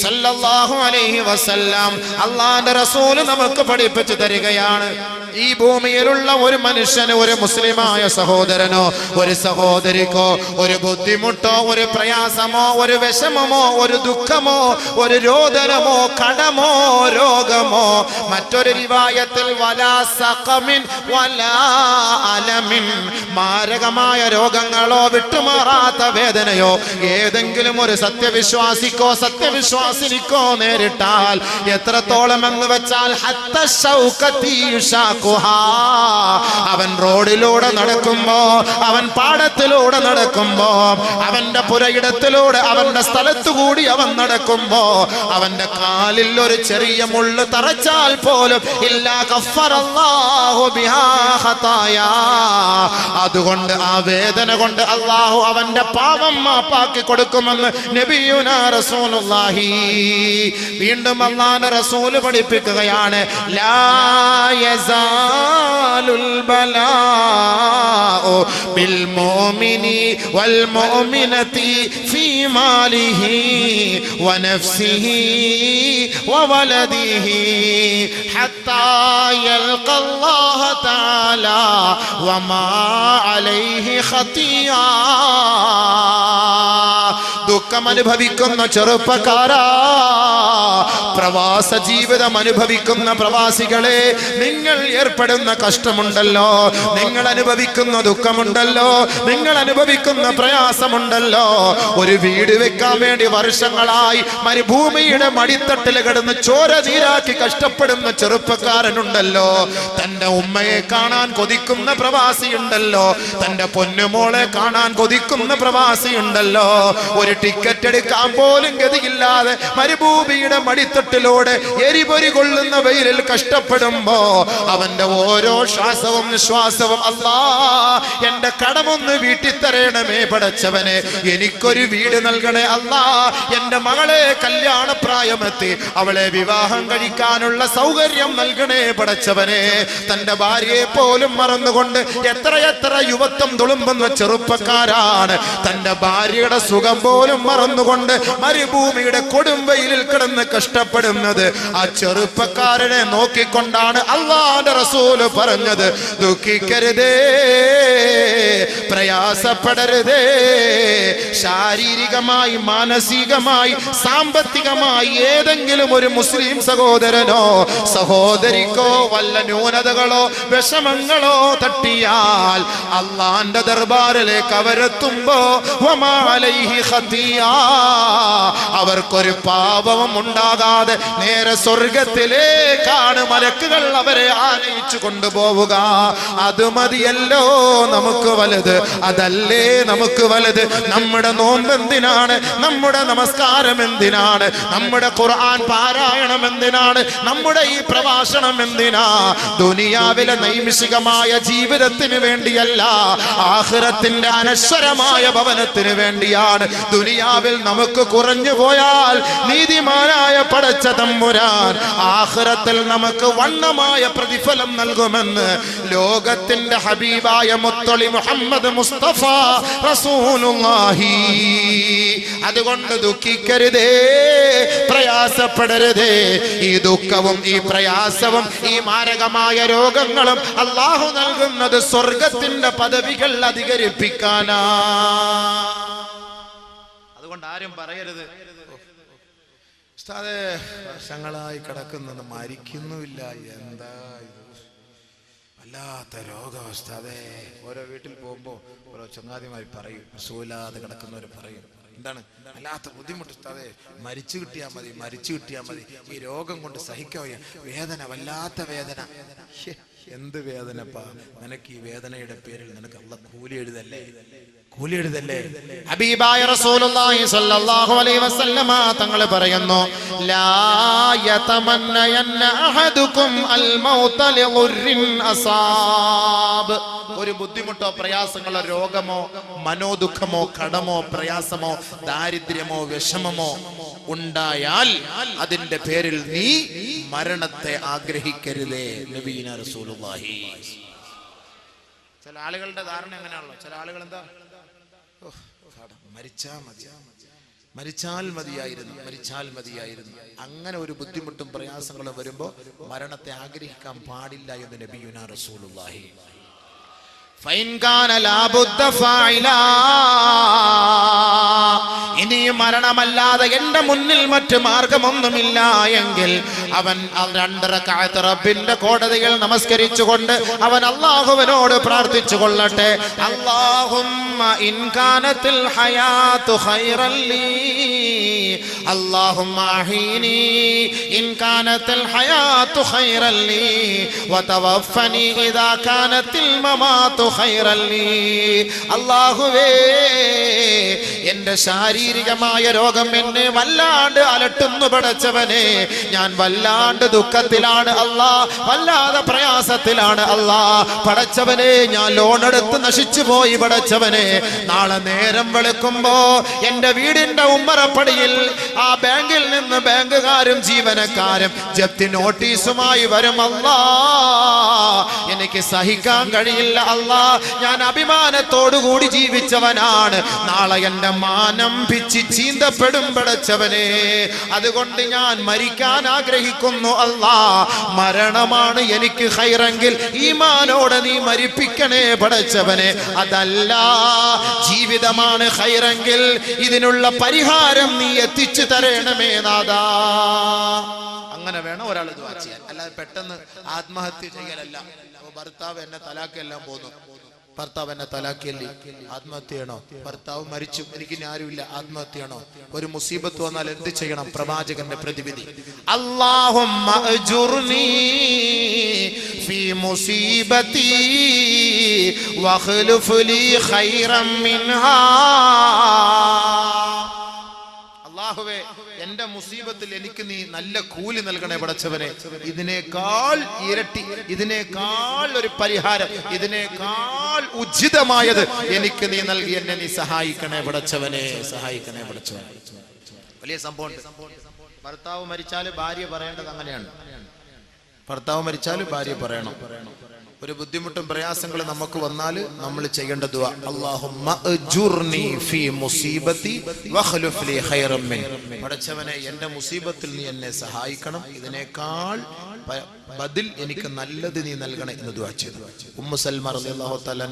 Speaker 1: സല്ലല്ലാഹു അലൈഹി വസല്ലം. അല്ലാഹുവിന്റെ റസൂൽ നമുക്ക് പഠിപ്പിച്ചു തരികയാണ്, ഈ ഭൂമിയിലുള്ള ഒരു മനുഷ്യന്, ഒരു മുസ്ലിമായ സഹോദരനോ ഒരു സഹോദരിക്കോ ഒരു ബുദ്ധിമുട്ടോ ഒരു പ്രയാസമോ ഒരു വിഷമമോ ഒരു ദുഃഖമോ ഒരു രോദനമോ കടമോ രോഗമോ, മറ്റൊരു റിവായത്തിൽ വലാ സഖമിൻ വലാ അലമിൻ. മാരകമായ രോഗങ്ങളോ വിട്ടുമാറാത്ത വേദനയോ ഏതെങ്കിലും ഒരു സത്യവിശ്വാസിക്കോ സത്യവിശ്വാസിനിക്കോ നേരിട്ടാൽ എത്രത്തോളം എന്ന് വെച്ചാൽ ഹത്ത ശൗകതി യുശാഖുഹാ. അവൻ റോഡിലൂടെ നടക്കുമ്പോ, അവൻ പാടത്തിലൂടെ നടക്കുമ്പോ, അവന്റെ പുരയിടത്തിലൂടെ അവന്റെ സ്ഥലത്തുകൂടി അവൻ നടക്കുമ്പോ അവന്റെ കാലിൽ ഒരു ചെറിയ മുള്ള് തറച്ചാൽ പോലും ഇല്ലാ കഫറല്ലാഹു ബിഹാ ഖതായാ. അതുകൊണ്ട് ആ വേദന കൊണ്ട് അല്ലാഹു അവന്റെ പാപം മാപ്പാക്കി കൊടുക്കുമെന്ന് നബിയുനാ റസൂലുള്ളാഹി. വീണ്ടും അല്ലാഹുവിന്റെ റസൂൽ പഠിപ്പിക്കുകയാണ്, ലാ യസാലുൽ ബലാഉ ബിൽ മുഅ്മിനി വൽ മുഅ്മിനതി ഫീ മാലിഹി വനഫ്സിഹി വവലദിഹി ഹത്താ യൽഖാ അല്ലാഹ തആല വമാ അലൈഹി ഖതിയാ. ദുഃഖം അനുഭവിക്കുന്ന ചെറുപ്പക്കാരാ, പ്രവാസ ജീവിതം അനുഭവിക്കുന്ന പ്രവാസികളെ, നിങ്ങൾ ഏർപ്പെടുന്ന കഷ്ടമുണ്ടല്ലോ, നിങ്ങൾ അനുഭവിക്കുന്ന ദുഃഖമുണ്ടല്ലോ, നിങ്ങൾ അനുഭവിക്കുന്ന പ്രയാസമുണ്ടല്ലോ. ഒരു വീട് വെക്കാൻ വേണ്ടി വർഷങ്ങളായി മരുഭൂമിയുടെ മടിത്തട്ടിൽ കിടന്ന് ചോര നീരാക്കി കഷ്ടപ്പെടുന്ന ചെറുപ്പക്കാരനുണ്ടല്ലോ. തന്റെ ഉമ്മയെ കാണാൻ കൊതിക്കുന്ന പ്രവാസിയുണ്ടല്ലോ, തന്റെ പൊന്നുമോളെ കാണാൻ കൊതിക്കുന്ന പ്രവാസിയുണ്ടല്ലോ. ഒരു ടിക്കറ്റ് എടുക്കാൻ പോലും ഗതിയില്ലാതെ മരുഭൂമിയുടെ മടിത്തട്ടിലൂടെ എരിപൊരി കൊള്ളുന്ന വെയിലിൽ കഷ്ടപ്പെടുമ്പോ അവന്റെ ഓരോ ശ്വാസവും നിശ്വാസവും, അല്ലാ എന്റെ കടമൊന്ന് വീട്ടിത്തരണമേ പടച്ചവനെ, എനിക്കൊരു വീട് നൽകണേ അല്ലാ, എന്റെ മകളെ കല്യാണപ്രായമെത്തി അവളെ വിവാഹം കഴിക്കാനുള്ള സൗകര്യം നൽകണേ പടച്ചവനെ. തന്റെ ഭാര്യയെ പോലും മറന്നുകൊണ്ട് എത്രയെത്ര യുവത്വം തുളുമ്പുന്ന ചെറുപ്പക്കാരാണ് തന്റെ ഭാര്യയുടെ സുഖം പോലും മറന്നുകൊണ്ട് മരുഭൂമിയുടെ കൊടുംവെയിലിൽ കിടന്ന് കഷ്ടപ്പെടുന്നത്. ആ ചെറുപ്പക്കാരനെ നോക്കിക്കൊണ്ടാണ് അല്ലാഹുവിന്റെ റസൂല് പറഞ്ഞത്, ദുഃഖിക്കരുതേ, പ്രയാസപ്പെടരുതേ. ശാരീരികമായി, മാനസികമായി, സാമ്പത്തികമായി ഏതെങ്കിലും ഒരു മുസ്ലിം സഹോദരനോ സഹോദരിക്കോ വല്ല ന്യൂനതകളോ വിഷമങ്ങളോ തട്ടിയാൽ അല്ലാഹുവിന്റെ ദർബാറിലേക്ക് അവരെത്തുമ്പോ വമാ അലൈഹി ഖതിയാ, അവർക്കൊരു പാപവും ഉണ്ടാകാതെ നേരെ സ്വർഗത്തിലേക്കാണ് മലക്കുകൾ അവരെ ആനയിച്ചു കൊണ്ടുപോവുക. അത് മതിയല്ലോ നമുക്ക് വലുത്, അതല്ലേ നമുക്ക് വലുത്. നമ്മുടെ നോമ്പ് എന്തിനാണ്, നമ്മുടെ നമസ്കാരം എന്തിനാണ്, നമ്മുടെ ഖുർആൻ പാരായണം എന്തിനാണ്, നമ്മുടെ ഈ പ്രഭാഷണം എന്തിനാ? ദുനിയാവിലെ നൈമിഷികമായ ജീവിതത്തിന് വേണ്ടിയല്ല, ആഖിറത്തിന്റെ അനശ്വരമായ ഭവനത്തിന് വേണ്ടിയാണ്. ദുനിയാവിൽ നമുക്ക് കുറഞ്ഞു പോയാൽ നീതിമാനായ പടച്ച തമ്പുരാൻ ആഖിറത്തിൽ നമുക്ക് വണ്ണമായ പ്രതിഫലം നൽകുമെന്ന് ലോകത്തിന്റെ ഹബീബായ മുത്തളി മുഹമ്മദ് മുസ്തഫ റസൂലുള്ളാഹി. അതുകൊണ്ട് ദുഃഖിക്കരുതേ, പ്രയാസപ്പെടരുതേ. ഈ ദുഃഖവും ഈ പ്രയാസവും ഈ മാരകമായ രോഗങ്ങളും അല്ലാഹു നൽകുന്നത് സ്വർഗത്തിന്റെ പദവികൾ അധികരിപ്പിക്കാനാ. അതുകൊണ്ട് ആരും പറയരുത്, ഉസ്താദേ വർഷങ്ങളായി കിടക്കുന്നത് മരിക്കുന്നുമില്ല, എന്താ ഇത് വല്ലാത്ത രോഗം ഉസ്താദേ. ഓരോ വീട്ടിൽ പോകുമ്പോ ഓരോ ചങ്ങാതിമാർ പറയും, സൂലാതെ കിടക്കുന്നവർ പറയും, എന്താണ് വല്ലാത്ത ബുദ്ധിമുട്ട് ഉസ്താദേ, മരിച്ചു കിട്ടിയാൽ മതി, മരിച്ചു കിട്ടിയാൽ മതി, ഈ രോഗം കൊണ്ട് സഹിക്കാൻ വേദന, വല്ലാത്ത വേദന. എന്ത് വേദനപ്പാ നിനക്ക്? ഈ വേദനയുടെ പേരിൽ നിനക്ക് അല്ലാഹ് കൂലി എഴുതല്ലേ, കൂലി എഴുതല്ലേ? ഹബീബായ റസൂലുള്ളാഹി സ്വല്ലല്ലാഹു അലൈഹി വസല്ലമ തങ്ങൾ പറയുന്നു, ലാ യതമന്നയന്ന അഹദുകും അൽ മൗത ലിഗുർരിൻ അസാബ്. ഒരു ബുദ്ധിമുട്ടോ പ്രയാസങ്ങളോ രോഗമോ മനോദുഃഖമോ കടമോ പ്രയാസമോ ദാരിദ്ര്യമോ വിഷമമോ ഉണ്ടായാൽ അതിന്റെ പേരിൽ നീ മരണത്തെ ആഗ്രഹിക്കരുതേ. നബിയിന റസൂലുള്ളാഹി. ചില ആളുകളുടെ ധാരണ എങ്ങനെയാണല്ലോ, ചില ആളുകൾ എന്താ, മരിച്ചാൽ മതിയായിരുന്നു, മരിച്ചാൽ മതിയായിരുന്നു. അങ്ങനെ ഒരു ബുദ്ധിമുട്ടും പ്രയാസങ്ങളും വരുമ്പോ മരണത്തെ ആഗ്രഹിക്കാൻ പാടില്ല എന്ന് നബിയുനാ റസൂലുള്ളാഹി. ഇനി മരണമല്ലാതെ എന്റെ മുന്നിൽ മറ്റു മാർഗമൊന്നുമില്ല എങ്കിൽ അവൻ 2 റക്അത്ത് റബ്ബിന്റെ കോടതിയിൽ നമസ്കരിച്ചുകൊണ്ട് അവൻ അല്ലാഹുവിനോട് പ്രാർത്ഥിച്ചു കൊള്ളട്ടെ. അല്ലാഹുമ്മ ഇൻ കാനത്തിൽ ഹയാതു ഖൈറൻ ലീ അല്ലാഹുമ്മ അഹീനി ഇൻ കാനത്തിൽ ഹയാതു ഖൈറൻ ലീ വതവഫനി ഇദാ കാനത്തിൽ മമാതു ഖൈറൻ ലീ. അല്ലാഹുവേ, എന്റെ ശാരീരികമായ രോഗം എന്നെ വല്ലാണ്ട് അലട്ടുന്നു പടച്ചവനെ. ഞാൻ വല്ലാണ്ട് ദുഃഖത്തിലാണ് അല്ലാ, വല്ലാതെ പ്രയാസത്തിലാണ് അല്ലാ. പടച്ചവനെ, ഞാൻ ലോൺ എടുത്ത് നശിച്ചു പോയി പടച്ചവനെ. നാളെ നേരം വെളുക്കുമ്പോ എന്റെ വീടിന്റെ ഉമ്മറപ്പടിയിൽ ആ ബാങ്കിൽ നിന്ന് ബാങ്കുകാരും ജീവനക്കാരും ജപ്തി നോട്ടീസുമായി വരും അല്ലാ. എനിക്ക് സഹിക്കാൻ കഴിയില്ല അല്ലാ. ഞാൻ അഭിമാനത്തോടുകൂടി ജീവിച്ചവനാണ്. നാളെ എന്റെ മാനം പിച്ചി ചീന്തപ്പെടും പടച്ചവനെ. അതുകൊണ്ട് ഞാൻ മരിക്കാൻ ആഗ്രഹിക്കുന്നു അല്ലാ. മരണമാണ് എനിക്ക് ഖൈറെങ്കിൽ ഈമാനോടെ നീ മരിപ്പിക്കണേ പടച്ചവനെ. അതല്ല ജീവിതമാണ് ഖൈറെങ്കിൽ ഇതിനുള്ള പരിഹാരം നീ എത്തിച്ചു തരണമേ നാഥാ. അങ്ങനെ വേണം ഒരാൾ ദുആ ചെയ്യാൻ, അല്ലാതെ പെട്ടെന്ന് ആത്മഹത്യ ചെയ്യലല്ല. ഭർത്താവ് എന്നെ തലാക്കെല്ലാം പോന്നു, ഭർത്താവ് എന്നെ തലാക്കിയല്ലേ, ആത്മഹത്യ ചെയ്യണോ? ഭർത്താവ് മരിച്ചു, എനിക്ക് ഇനി ആരുമില്ല, ആത്മഹത്യ ചെയ്യണോ? ഒരു മുസീബത്ത് വന്നാൽ എന്ത് ചെയ്യണം? പ്രവാചകന്റെ പ്രതിവിധി, അല്ലാഹുമ്മ അജുർനി ഫീ മുസീബതി വഖ്ലുഫ് ലീ ഖൈറൻ മിൻഹാ. അല്ലാഹുവേ, എന്റെ മുസീബത്തിൽ എനിക്ക് നീ നല്ല കൂലി നൽകണേ പടച്ചവനെ. ഇതിനേക്കാൾ ഇരട്ടി, ഇതിനേക്കാൾ ഒരു പരിഹാരം, ഇതിനേക്കാൾ ഉചിതമായത് എനിക്ക് നീ നൽകി എന്നെ നീ സഹായിക്കണേ പടച്ചവനെ, സഹായിക്കണേ പടച്ചവനെ. വലിയ സംഭവം. ഭർത്താവ് മരിച്ചാൽ ഭാര്യ പറയേണ്ടത് അങ്ങനെയാണ്. ഭർത്താവ് മരിച്ചാൽ ഭാര്യ പറയണം. ഒരു ബുദ്ധിമുട്ടും പ്രയാസങ്ങളും നമുക്ക് വന്നാൽ നമ്മൾ ചെയ്യേണ്ട ദുആ, അല്ലാഹുമ്മ അജുർനി ഫീ മുസീബതി വഖ്ലുഫ് ലീ ഖൈറൻ മിൻ. പടച്ചവനെ, എന്റെ മുസീബത്തിൽ നീ എന്നെ സഹായിക്കണം, ഇതിനേക്കാൾ ബദൽ എനിക്ക് നല്ലത് നീ നൽകണേ എന്ന് ദുആ ചെയ്തു. ഉമ്മു സൽമ റളിയല്ലാഹു തആല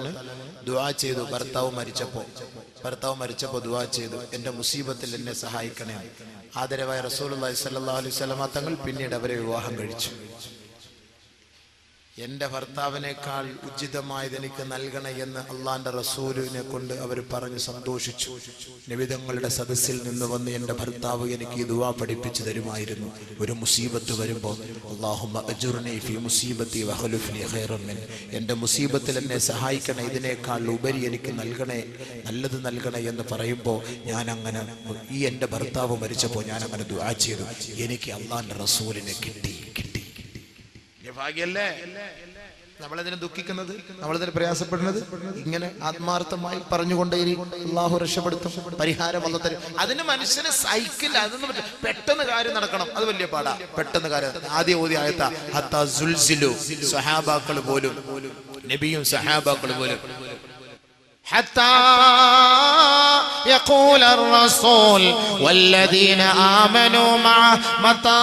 Speaker 1: ദുആ ചെയ്തു. ഭർത്താവ് മരിച്ചപ്പോൾ ദുആ ചെയ്തു, എന്റെ മുസീബത്തിൽ എന്നെ സഹായിക്കണേ. ആദരവായ റസൂലുള്ളാഹി സ്വല്ലല്ലാഹു അലൈഹി വസല്ലം തങ്ങൾ പിന്നീട് അവരെ വിവാഹം കഴിച്ചു. എന്റെ ഭർത്താവിനേക്കാൾ ഉചിതമായത് എനിക്ക് നൽകണേ എന്ന് അള്ളാന്റെ റസൂലിനെ കൊണ്ട് അവർ പറഞ്ഞു സന്തോഷിച്ചു. നബിതങ്ങളുടെ സദസ്സിൽ നിന്ന് വന്ന് എന്റെ ഭർത്താവ് എനിക്ക് ഈ ദുആ പഠിപ്പിച്ചു തരുമായിരുന്നു. ഒരു മുസീബത്ത് വരുമ്പോൾ അല്ലാഹുമ്മ അജുർനി ഫീ മുസീബതി വഖ്ലുഫ് ലീ ഖൈറൻ മിൻ, എന്റെ മുസീബത്തിൽ എന്നെ സഹായിക്കണേ, ഇതിനേക്കാൾ ഉപരി എനിക്ക് നൽകണേ, നല്ലത് നൽകണേ എന്ന് പറയുമ്പോൾ ഞാൻ അങ്ങനെ, ഈ എന്റെ ഭർത്താവ് മരിച്ചപ്പോൾ ഞാൻ അങ്ങനെ ദുആ ചെയ്തു. എനിക്ക് അള്ളാന്റെ റസൂലിനെ കിട്ടി. ഭാഗ്യല്ലേ നമ്മളതിനെ ദുഃഖിക്കുന്നത്, നമ്മളതിനെ പ്രയാസപ്പെടുന്നത്? ഇങ്ങനെ ആത്മാർത്ഥമായി പറഞ്ഞുകൊണ്ടേയിരിക്കും, അല്ലാഹു രക്ഷപ്പെടുത്തും, പരിഹാരം അല്ലാഹു തരും. അതിന് മനുഷ്യന് സൈക്കിൾ, അതൊന്നും പെട്ടെന്ന് കാര്യം നടക്കണം, അത് വലിയ പാടാ. പെട്ടെന്ന് കാര്യം ആദ്യം ഓതി ആയത്താ ഹത്താ സുൽസിലു, സഹാബാക്കൾ പോലും, നബിയും സഹാബാക്കൾ പോലും حتى يقول الرسول والذين آمنوا معه متى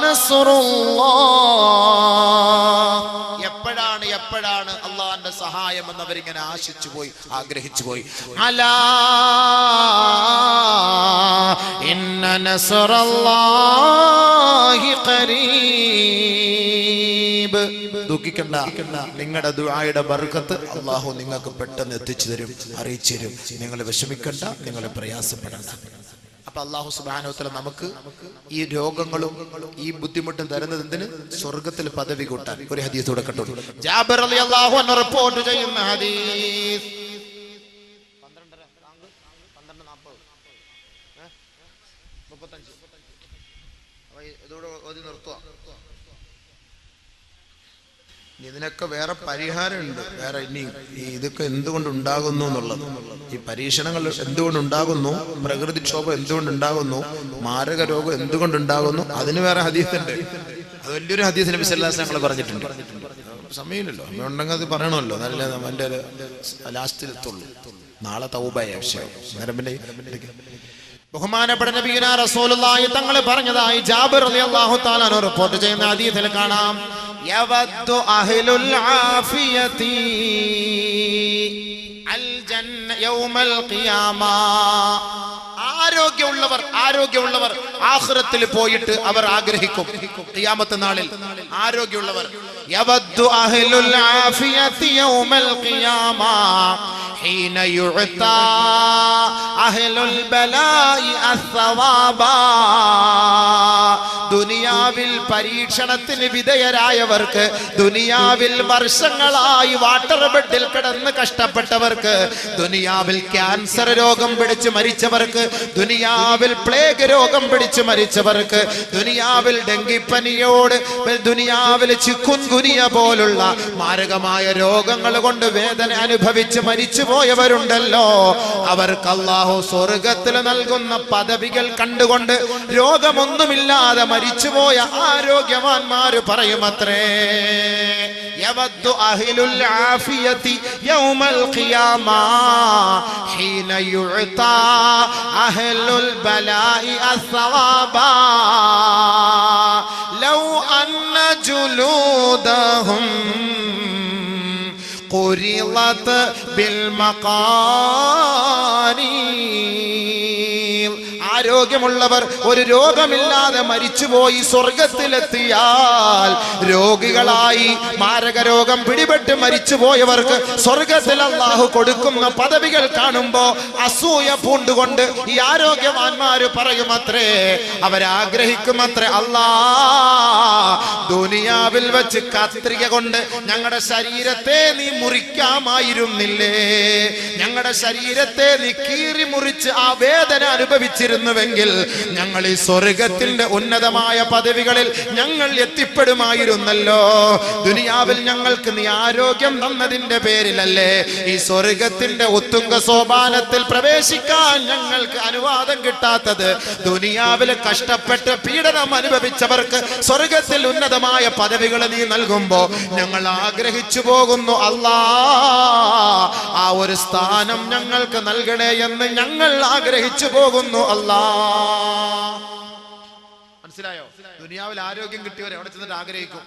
Speaker 1: نصر الله. എപ്പോഴാണ് അള്ളാഹുവിന്റെ സഹായം എന്ന് അവരിങ്ങനെ ആശിച്ചു പോയി, ആഗ്രഹിച്ചു പോയി. അലാ ഇന്ന നസ്റല്ലാഹി ഖരീബ്. ദുഃഖിക്കണ്ട, നിങ്ങളുടെ ദുആയുടെ ബർക്കത്ത് അല്ലാഹു നിങ്ങൾക്ക് പെട്ടെന്ന് എത്തിച്ചു തരും, അറിയിച്ചു തരും. നിങ്ങൾ വിഷമിക്കണ്ട, നിങ്ങൾ പ്രയാസപ്പെടണ്ട. അപ്പൊ അല്ലാഹു സുബ്ഹാനഹു വ തആല നമുക്ക് ഈ രോഗങ്ങളും ഈ ബുദ്ധിമുട്ടും തരുന്നത് എന്തിന്? സ്വർഗ്ഗത്തിൽ പദവി കൂട്ടാൻ. ഒരു ഹദീസ് കൊടുക്കട്ടെ. ജാബിർ റളിയല്ലാഹു അൻഹു റിപ്പോർട്ട് ചെയ്യുന്ന ഹദീസ്, 12:35 ഇതിനൊക്കെ വേറെ പരിഹാരമുണ്ട്. വേറെ ഇനി ഇതൊക്കെ എന്തുകൊണ്ടുണ്ടാകുന്നു എന്നുള്ളത്, ഈ പരീക്ഷണങ്ങൾ എന്തുകൊണ്ടുണ്ടാകുന്നു, പ്രകൃതിക്ഷോഭം എന്തുകൊണ്ടുണ്ടാകുന്നു, മാരക രോഗം എന്തുകൊണ്ടുണ്ടാകുന്നു, അതിന് വേറെ ഹദീസുണ്ട്. അത് വലിയൊരു ഹദീസ് നബി സല്ലല്ലാഹു അലൈഹി വസല്ലം പറഞ്ഞിട്ടുണ്ട്. സമയമില്ലല്ലോ, ഉണ്ടെങ്കിൽ അത് പറയണമല്ലോ, നല്ല എൻ്റെ ലാസ്റ്റിലെത്തുള്ളൂ. നാളെ തൗബയാ വിഷയം. നേരം പിന്നെ ബഹുമാനപ്പെട്ട നബിയുനാ റസൂലുള്ളാഹി തങ്ങൾ പറഞ്ഞതായി ജാബിർ റളിയല്ലാഹു തആല റിപ്പോർട്ട് ചെയ്യുന്ന ഹദീസിൽ കാണാം, യവദ്ദു അഹ്ലുൽ ആഫിയതി അൽ ജന്ന യൗമൽ ഖിയാമ. ആരോഗ്യമുള്ളവർ ആഖിറത്തിൽ പോയിട്ട് അവർ ആഗ്രഹിക്കും ഖിയാമത്ത് നാളിൽ. ആരോഗ്യമുള്ളവർ യവദ്ദു അഹ്ലുൽ ആഫിയതി യൗമൽ ഖിയാമ ഹീന യുഅതാ അഹ്ലുൽ ബലാഇ അസ്സവാബ. ദുനിയാവിൽ പരീക്ഷണത്തിന് വിധേയരായവർക്ക്, ദുനിയാവിൽ വർഷങ്ങളായി വാട്ടർ ബെഡിൽ കിടന്ന് കഷ്ടപ്പെട്ടവർക്ക്, ദുനിയാവിൽ ക്യാൻസർ രോഗം പിടിച്ച് മരിച്ചവർക്ക്, ദുനിയാവിൽ പ്ലേഗ് രോഗം പിടിച്ച് മരിച്ചവർക്ക്, ദുനിയാവിൽ ഡെങ്കിപ്പനിയോട്, ദുനിയാവിൽ ചിക്കുൻഗുനിയ പോലുള്ള മാരകമായ രോഗങ്ങൾ കൊണ്ട് വേദന അനുഭവിച്ച് മരിച്ചു പോയവരുണ്ടല്ലോ, അവർക്ക് അല്ലാഹു സ്വർഗ്ഗത്തിൽ നൽകുന്ന പദവികൾ കണ്ടുകൊണ്ട് രോഗമൊന്നുമില്ലാതെ മരിച്ചുപോയ ആരോഗ്യവാന്മാര് പറയുമത്രേ, യവദ്ദു അഹ്ലുൽ ആഫിയതി യൗമൽ ഖിയാമ ഹീന യുഅതാ അഹ്ലുൽ ബലാഇ അസ്സവാബ ലൗ അന്ന ജുലൂദഹും ഖുരിളത് ബിൽ മഖാനി. ആരോഗ്യമുള്ളവർ ഒരു രോഗമില്ലാതെ മരിച്ചുപോയി സ്വർഗത്തിലെത്തിയാൽ, രോഗികളായി മാരക രോഗം പിടിപെട്ട് മരിച്ചുപോയവർക്ക് സ്വർഗത്തിൽ അല്ലാഹു കൊടുക്കുന്ന പദവികൾ കാണുമ്പോ അസൂയ പൂണ്ടുകൊണ്ട് ഈ ആരോഗ്യവാന്മാര് പറയുമത്രേ, അവരാഗ്രഹിക്കുമത്രേ, അല്ലാ ദുനിയാവിൽ വെച്ച് കത്രിക കൊണ്ട് ഞങ്ങളുടെ ശരീരത്തെ നീ മുറിക്കാമായിരുന്നില്ലേ, ഞങ്ങളുടെ ശരീരത്തെ നീ കീറി മുറിച്ച് ആ വേദന അനുഭവിച്ചിരുന്നുവെങ്കിൽ ഞങ്ങൾ ഈ സ്വർഗത്തിന്റെ ഉന്നതമായ പദവികളിൽ ഞങ്ങൾ എത്തിപ്പെടുമായിരുന്നല്ലോ. ദുനിയാവിൽ ഞങ്ങൾക്ക് നീ ആരോഗ്യം തന്നതിന്റെ പേരിലല്ലേ ഈ സ്വർഗത്തിന്റെ ഉത്തുംഗ സോപാനത്തിൽ പ്രവേശിക്കാൻ ഞങ്ങൾക്ക് അനുവാദം കിട്ടാത്തത്. ദുനിയാവിൽ കഷ്ടപ്പെട്ട് പീഡനം അനുഭവിച്ചവർക്ക് സ്വർഗത്തിൽ ഉന്നതമായ പദവികൾ നീ നൽകുമ്പോ ഞങ്ങൾ ആഗ്രഹിച്ചു പോകുന്നു, അല്ലാ ആ ഒരു സ്ഥാനം ഞങ്ങൾക്ക് നൽകണേ എന്ന് ഞങ്ങൾ ആഗ്രഹിച്ചു പോകുന്നു അല്ലാ. മനസ്സിലായോ? ദുനിയാവിൽ ആരോഗ്യം കിട്ടിയവരെ അവിടെ ചെന്നിട്ട് ആഗ്രഹിക്കും.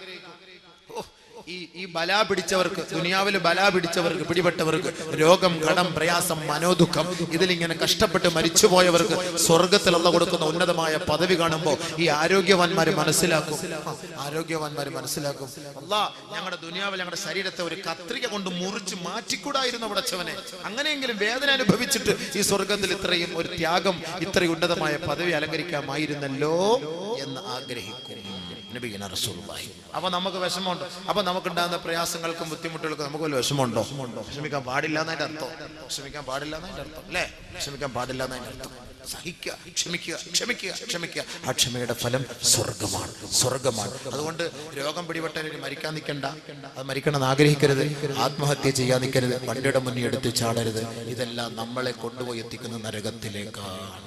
Speaker 1: ഈ ബലാ പിടിച്ചവർക്ക്, ദുനിയാവിൽ ബലാ പിടിച്ചവർക്ക്, പിടിപെട്ടവർക്ക്, രോഗം, കടം, പ്രയാസം, മനോദുഃഖം, ഇതിലിങ്ങനെ കഷ്ടപ്പെട്ട് മരിച്ചുപോയവർക്ക് സ്വർഗത്തിൽ അല്ലാഹു കൊടുക്കുന്ന ഉന്നതമായ പദവി കാണുമ്പോൾ ഈ ആരോഗ്യവാന്മാര് മനസ്സിലാക്കും, അല്ലാ ഞങ്ങളുടെ ദുനിയാവിൽ ഞങ്ങളുടെ ശരീരത്തെ ഒരു കത്രിക കൊണ്ട് മുറിച്ച് മാറ്റിക്കൂടായിരുന്നു പടച്ചവനെ, അങ്ങനെയെങ്കിലും വേദന അനുഭവിച്ചിട്ട് ഈ സ്വർഗത്തിൽ ഇത്രയും ഒരു ത്യാഗം, ഇത്രയും ഉന്നതമായ പദവി അലങ്കരിക്കാമായിരുന്നല്ലോ എന്ന് ആഗ്രഹിക്കും നബിയുന റസൂലുള്ളാഹി. അപ്പൊ നമുക്ക് വിഷമമുണ്ടോ? അപ്പൊ നമുക്കുണ്ടാകുന്ന പ്രയാസങ്ങൾക്കും ബുദ്ധിമുട്ടുകൾക്കും നമുക്ക് വല്ല വിഷമമുണ്ടോ? വിഷമിക്കാൻ പാടില്ല എന്നതിന്റെ അർത്ഥം, വിഷമിക്കാൻ പാടില്ല എന്നതിന്റെ അർത്ഥം അല്ലേ? വിഷമിക്കാൻ പാടില്ല എന്നതിന്റെ അർത്ഥം സഹിക്കുക, ക്ഷമിക്കുക. ആ ക്ഷമയുടെ ഫലം സ്വർഗമാണ്. അതുകൊണ്ട് രോഗം പിടിപെട്ടവര് മരിക്കാൻ നിൽക്കണ്ട, അത് മരിക്കണമെന്ന് ആഗ്രഹിക്കരുത്, ആത്മഹത്യ ചെയ്യാൻ നിൽക്കരുത്, വണ്ടിയുടെ മുന്നിൽ എടുത്ത് ചാടരുത്. ഇതെല്ലാം നമ്മളെ കൊണ്ടുപോയി എത്തിക്കുന്ന നരകത്തിലേക്കാണ്.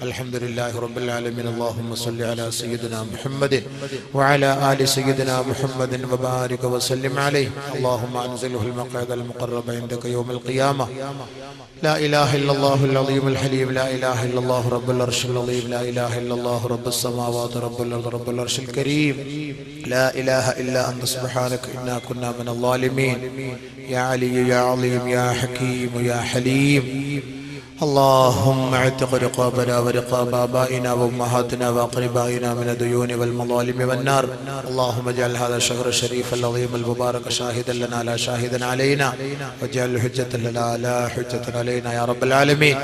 Speaker 1: الحمد لله رب العالمين. اللهم صل على سيدنا محمد وعلى آل سيدنا محمد وبارك وسلم عليه. اللهم أنزله المقعد المقرب عندك يوم القيامة. لا إله إلا الله العظيم الحليم، لا إله إلا الله رب العرش العظيم، لا إله إلا الله رب السماوات رب الأرض رب العرش الكريم، لا إله إلا أنت سبحانك إنا كنا من الظالمين. يا علي يا عظيم يا حكيم يا حليم. اللهم اعتق رقابنا ورقاب آبائنا وأمهاتنا وأقربائنا من الديون والمظالم والنار. اللهم اجعل هذا الشهر الشريف العظيم المبارك شاهدا لنا لا شاهدا علينا، واجعل حجة لنا لا حجة علينا يا رب العالمين.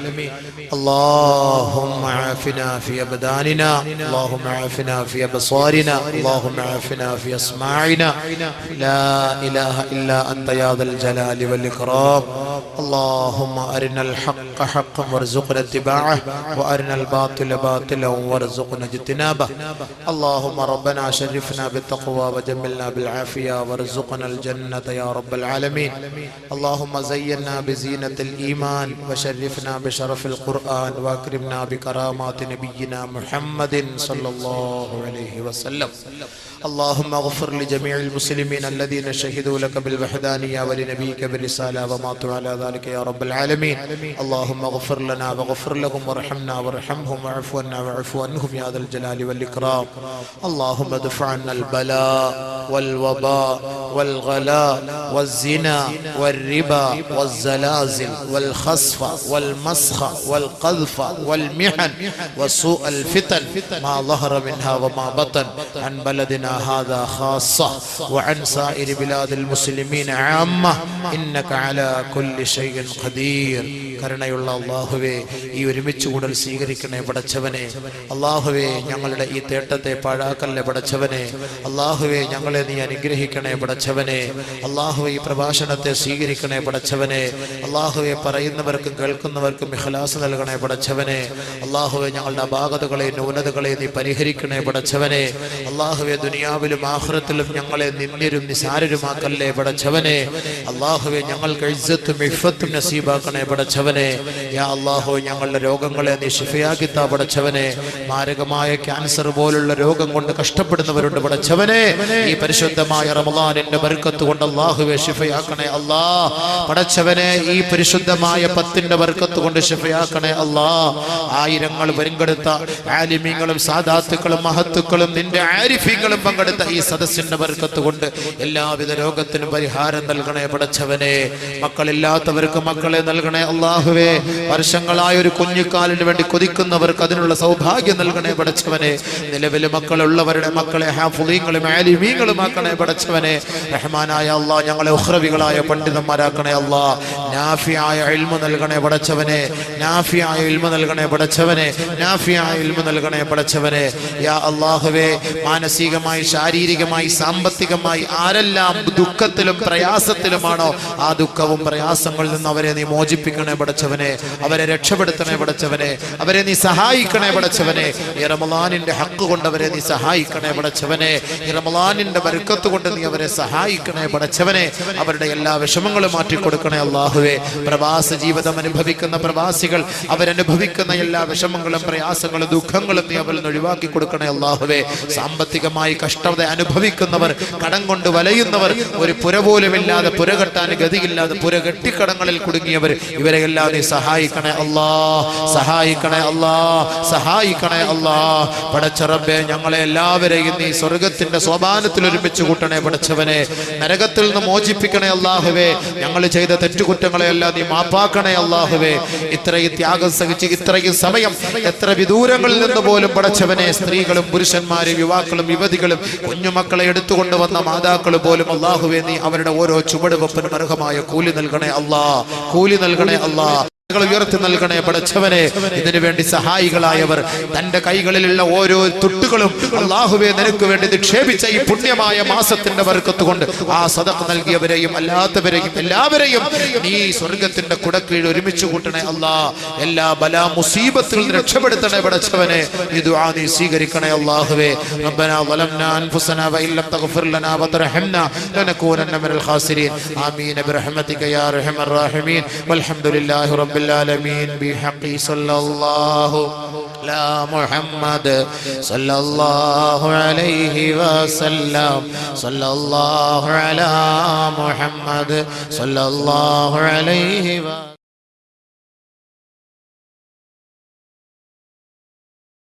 Speaker 1: اللهم عافنا في أبداننا، اللهم عافنا في أبصارنا، اللهم عافنا في أسماعنا. لا إله إلا أنت يا ذا الجلال والإكرام. اللهم أرنا الحق حقا وارزقنا اتباعه، وأرنا الباطل باطلا وارزقنا اجتنابه. اللهم ربنا شرفنا بالتقوى وجملنا بالعافية وارزقنا الجنة يا رب العالمين. اللهم زينا بزينة الإيمان وشرفنا بشرف القرآن وأكرمنا بكرامات نبينا محمد صلى الله عليه وسلم. اللهم اغفر لجميع المسلمين الذين شهدوا لك بالوحدانية ولنبيك بالرسالة وماتوا على ذلك يا رب العالمين. اللهم اغفر لنا واغفر لهم وارحمنا وارحمهم واعف عنا واعف عنهم يا ذا الجلال والإكرام. اللهم ادفع عنا البلاء والوباء والغلاء والزنا والربا والزلازل والخسف والمسخ والقذف والمحن وسوء الفتن ما ظهر منها وما بطن عن بلدنا هذا خاصة وعن سائر بلاد المسلمين عامة إنك على كل شيء قدير. കരുണയുള്ള അല്ലാഹുവേ, ഈ ഒരുമിച്ച് കൂടൽ സ്വീകരിക്കണേ പടച്ചവനെ. അല്ലാഹുവേ, ഞങ്ങളുടെ ഈ തേട്ടത്തെ പാഴാക്കല്ലേ പടച്ചവനെ. അല്ലാഹുവേ, ഞങ്ങളെ നീ അനുഗ്രഹിക്കണേ പടച്ചവനെ. അല്ലാഹുവേ, ഈ പ്രഭാഷണത്തെ സ്വീകരിക്കണേ പടച്ചവനെ. അല്ലാഹുവേ, പറയുന്നവർക്കും കേൾക്കുന്നവർക്കും ഇഖ്ലാസ് നൽകണേ പടച്ചവനെ. അല്ലാഹുവേ, ഞങ്ങളുടെ അപാകതകളെ ന്യൂനതകളെ നീ പരിഹരിക്കണേ പടച്ചവനെ. അല്ലാഹുവേ, ദുനിയാവിലും ആഖിറത്തിലും ഞങ്ങളെ നിന്ദ്യരും നിസാരരുമാക്കല്ലേ പടച്ചവനെ. അല്ലാഹുവേ, ഞങ്ങൾക്ക് ഇസ്സത്തും ഇഫ്ഫത്തും നസീബാക്കണേ പടച്ചവനെ. യാ അല്ലാഹു, ഞങ്ങളുടെ രോഗങ്ങളെ നീ ശിഫയാക്കി താ പടച്ചവനെ. മാരകമായ ക്യാൻസർ പോലുള്ള രോഗം കൊണ്ട് കഷ്ടപ്പെടുന്നവരുണ്ട് പടച്ചവനെ. ഈ പരിശുദ്ധമായ റമളാനിന്റെ ബർക്കത്ത് കൊണ്ട് അല്ലാഹുവേ ശിഫയാക്കണേ അല്ലാ പടച്ചവനെ. ഈ പരിശുദ്ധമായ 10ന്റെ ബർക്കത്ത് കൊണ്ട് ശിഫയാക്കണേ അല്ലാ. ആയിരങ്ങൾ പങ്കെടുത്ത ആലിമീങ്ങളും സാദാത്തുക്കളും മഹത്തുക്കളും നിന്റെ ആരിഫീങ്ങളും പങ്കെടുത്ത ഈ സദസ്സിന്റെ ബർക്കത്ത് കൊണ്ട് എല്ലാവിധ രോഗത്തിനും പരിഹാരം നൽകണേ പടച്ചവനെ. മക്കളില്ലാത്തവർക്ക് മക്കളെ നൽകണേ അല്ലാഹുവേ. വർഷങ്ങളായ ഒരു കുഞ്ഞുകാലിന് വേണ്ടി കൊതിക്കുന്നവർക്ക് അതിനുള്ള സൗഭാഗ്യം നൽകണേ പടച്ചവനെ. നിലവിലെ മക്കളുള്ളവരുടെ മക്കളെ ഹാഫിളീങ്ങളും ആലിമീങ്ങളും ആക്കണേ പടച്ചവനെ. റഹ്മാനായ അല്ലാഹ്, ഞങ്ങളെ ഉഖ്റവികളായ പണ്ഡിതന്മാരാക്കണേ അല്ലാഹ്. നാഫിയായ ഇൽമു നൽകണേ പടച്ചവനെ. നാഫിയായ ഇൽമു നൽകണേ പടച്ചവനെ. നാഫിയായ ഇൽമു നൽകണേ പടച്ചവനെ. യാ അല്ലാഹുവേ, മാനസികമായി ശാരീരികമായി സാമ്പത്തികമായി ആരെല്ലാം ദുഃഖത്തിലും പ്രയാസത്തിലുമാണോ ആ ദുഃഖവും പ്രയാസങ്ങളിൽ നിന്ന് അവരെ നീ മോചിപ്പിക്കണേ പടച്ചവനെ. അവരെ രക്ഷപ്പെടുത്തണേ പടച്ചവനെ. അവരെ നീ സഹായിക്കണേ പടച്ചവനെ. ഈ റമളാനിന്റെ ഹക്ക് കൊണ്ട് അവരെ നീ സഹായിക്കണേ പടച്ചവനെ. ഈ റമളാനിന്റെ ബർക്കത്ത് കൊണ്ട് നീ അവരെ സഹായിക്കണേ പടച്ചവനെ. അവരുടെ എല്ലാ വിഷമങ്ങളും മാറ്റിക്കൊടുക്കണേ അല്ലാഹുവേ. പ്രവാസ ജീവിതം അനുഭവിക്കുന്ന പ്രവാസികൾ അവരനുഭവിക്കുന്ന എല്ലാ വിഷമങ്ങളും പ്രയാസങ്ങളും ദുഃഖങ്ങളും നീ അവരിൽ നിന്ന് ഒഴിവാക്കി കൊടുക്കണേ അല്ലാഹുവേ. സാമ്പത്തികമായി കഷ്ടത അനുഭവിക്കുന്നവർ, കടം കൊണ്ട് വലയുന്നവർ, ഒരു പുര പോലുമില്ലാതെ പുരകെട്ടാൻ ഗതിയില്ലാതെ പുരകെട്ടിക്കടങ്ങളിൽ കുടുങ്ങിയവർ, ഇവരെയെല്ലാം നീ സഹായിക്കണേ അല്ലാ. സഹായിക്കണേ അല്ലാ. സഹായിക്കണേ അല്ലാ. പടച്ച റബ്ബേ, ഞങ്ങളെ എല്ലാവരെയും നീ സ്വർഗത്തിന്റെ സോപാനത്തിൽ ഒരുമിച്ച് കൂട്ടണേ പടച്ചവനെ. നരകത്തിൽ നിന്ന് മോചിപ്പിക്കണേ അല്ലാഹുവേ. ഞങ്ങൾ ചെയ്ത തെറ്റുകുറ്റങ്ങളെല്ലാം നീ മാപ്പാക്കണേ അല്ലാഹുവേ. ഇത്രയും ത്യാഗം സഹിച്ച് ഇത്രയും സമയം എത്ര വിദൂരങ്ങളിൽ നിന്ന് പോലും പടച്ചവനെ സ്ത്രീകളും പുരുഷന്മാരും യുവാക്കളും യുവതികളും കുഞ്ഞുമക്കളെ എടുത്തുകൊണ്ടുവന്ന മാതാക്കൾ പോലും അല്ലാഹുവേ, നീ അവരുടെ ഓരോ ചുവടുവെപ്പിനും അർഹമായ കൂലി നൽകണേ അല്ലാ. കൂലി നൽകണേ അല്ലാ. ഉയർത്തി നൽകണേ പടച്ചവനെ. ഇതിനു വേണ്ടി സഹായികളായവർ തന്റെ കൈകളിലുള്ള ഓരോ തുട്ടുകളും അല്ലാഹുവേ നിനക്ക് വേണ്ടി നിക്ഷേപിച്ച ഈ പുണ്യമായ മാസത്തിന്റെ ബർക്കത്ത് കൊണ്ട് ആ സദഖ നൽകിയവരെയും അല്ലാത്തവരെയും എല്ലാവരെയും നീ സ്വർഗത്തിന്റെ കുടക്കീഴിൽ ഒരുമിച്ച് കൂട്ടണേ അല്ലാ. എല്ലാ ബലാ മുസീബത്തിൽ നിന്ന് രക്ഷപ്പെടുത്തണേ പടച്ചവനെ. ഈ ദുആ നീ സ്വീകരിക്കണേ അല്ലാഹുവേ. റബ്ബനാ വലംനാ അൻഫുസനാ വഇല്ലം തഗ്ഫിർ ലനാ വതർഹംനാ ലനകൂനന്ന മിനൽ ഖാസിരീൻ. ആമീൻ ബിറഹ്മതിക യാ അർഹമർ റഹീമീൻ. വൽഹംദുലില്ലാഹി റബ്ബിൽ العالمين بحق صلى الله لا محمد صلى الله عليه وسلم. صلى الله على محمد صلى الله عليه وسلم.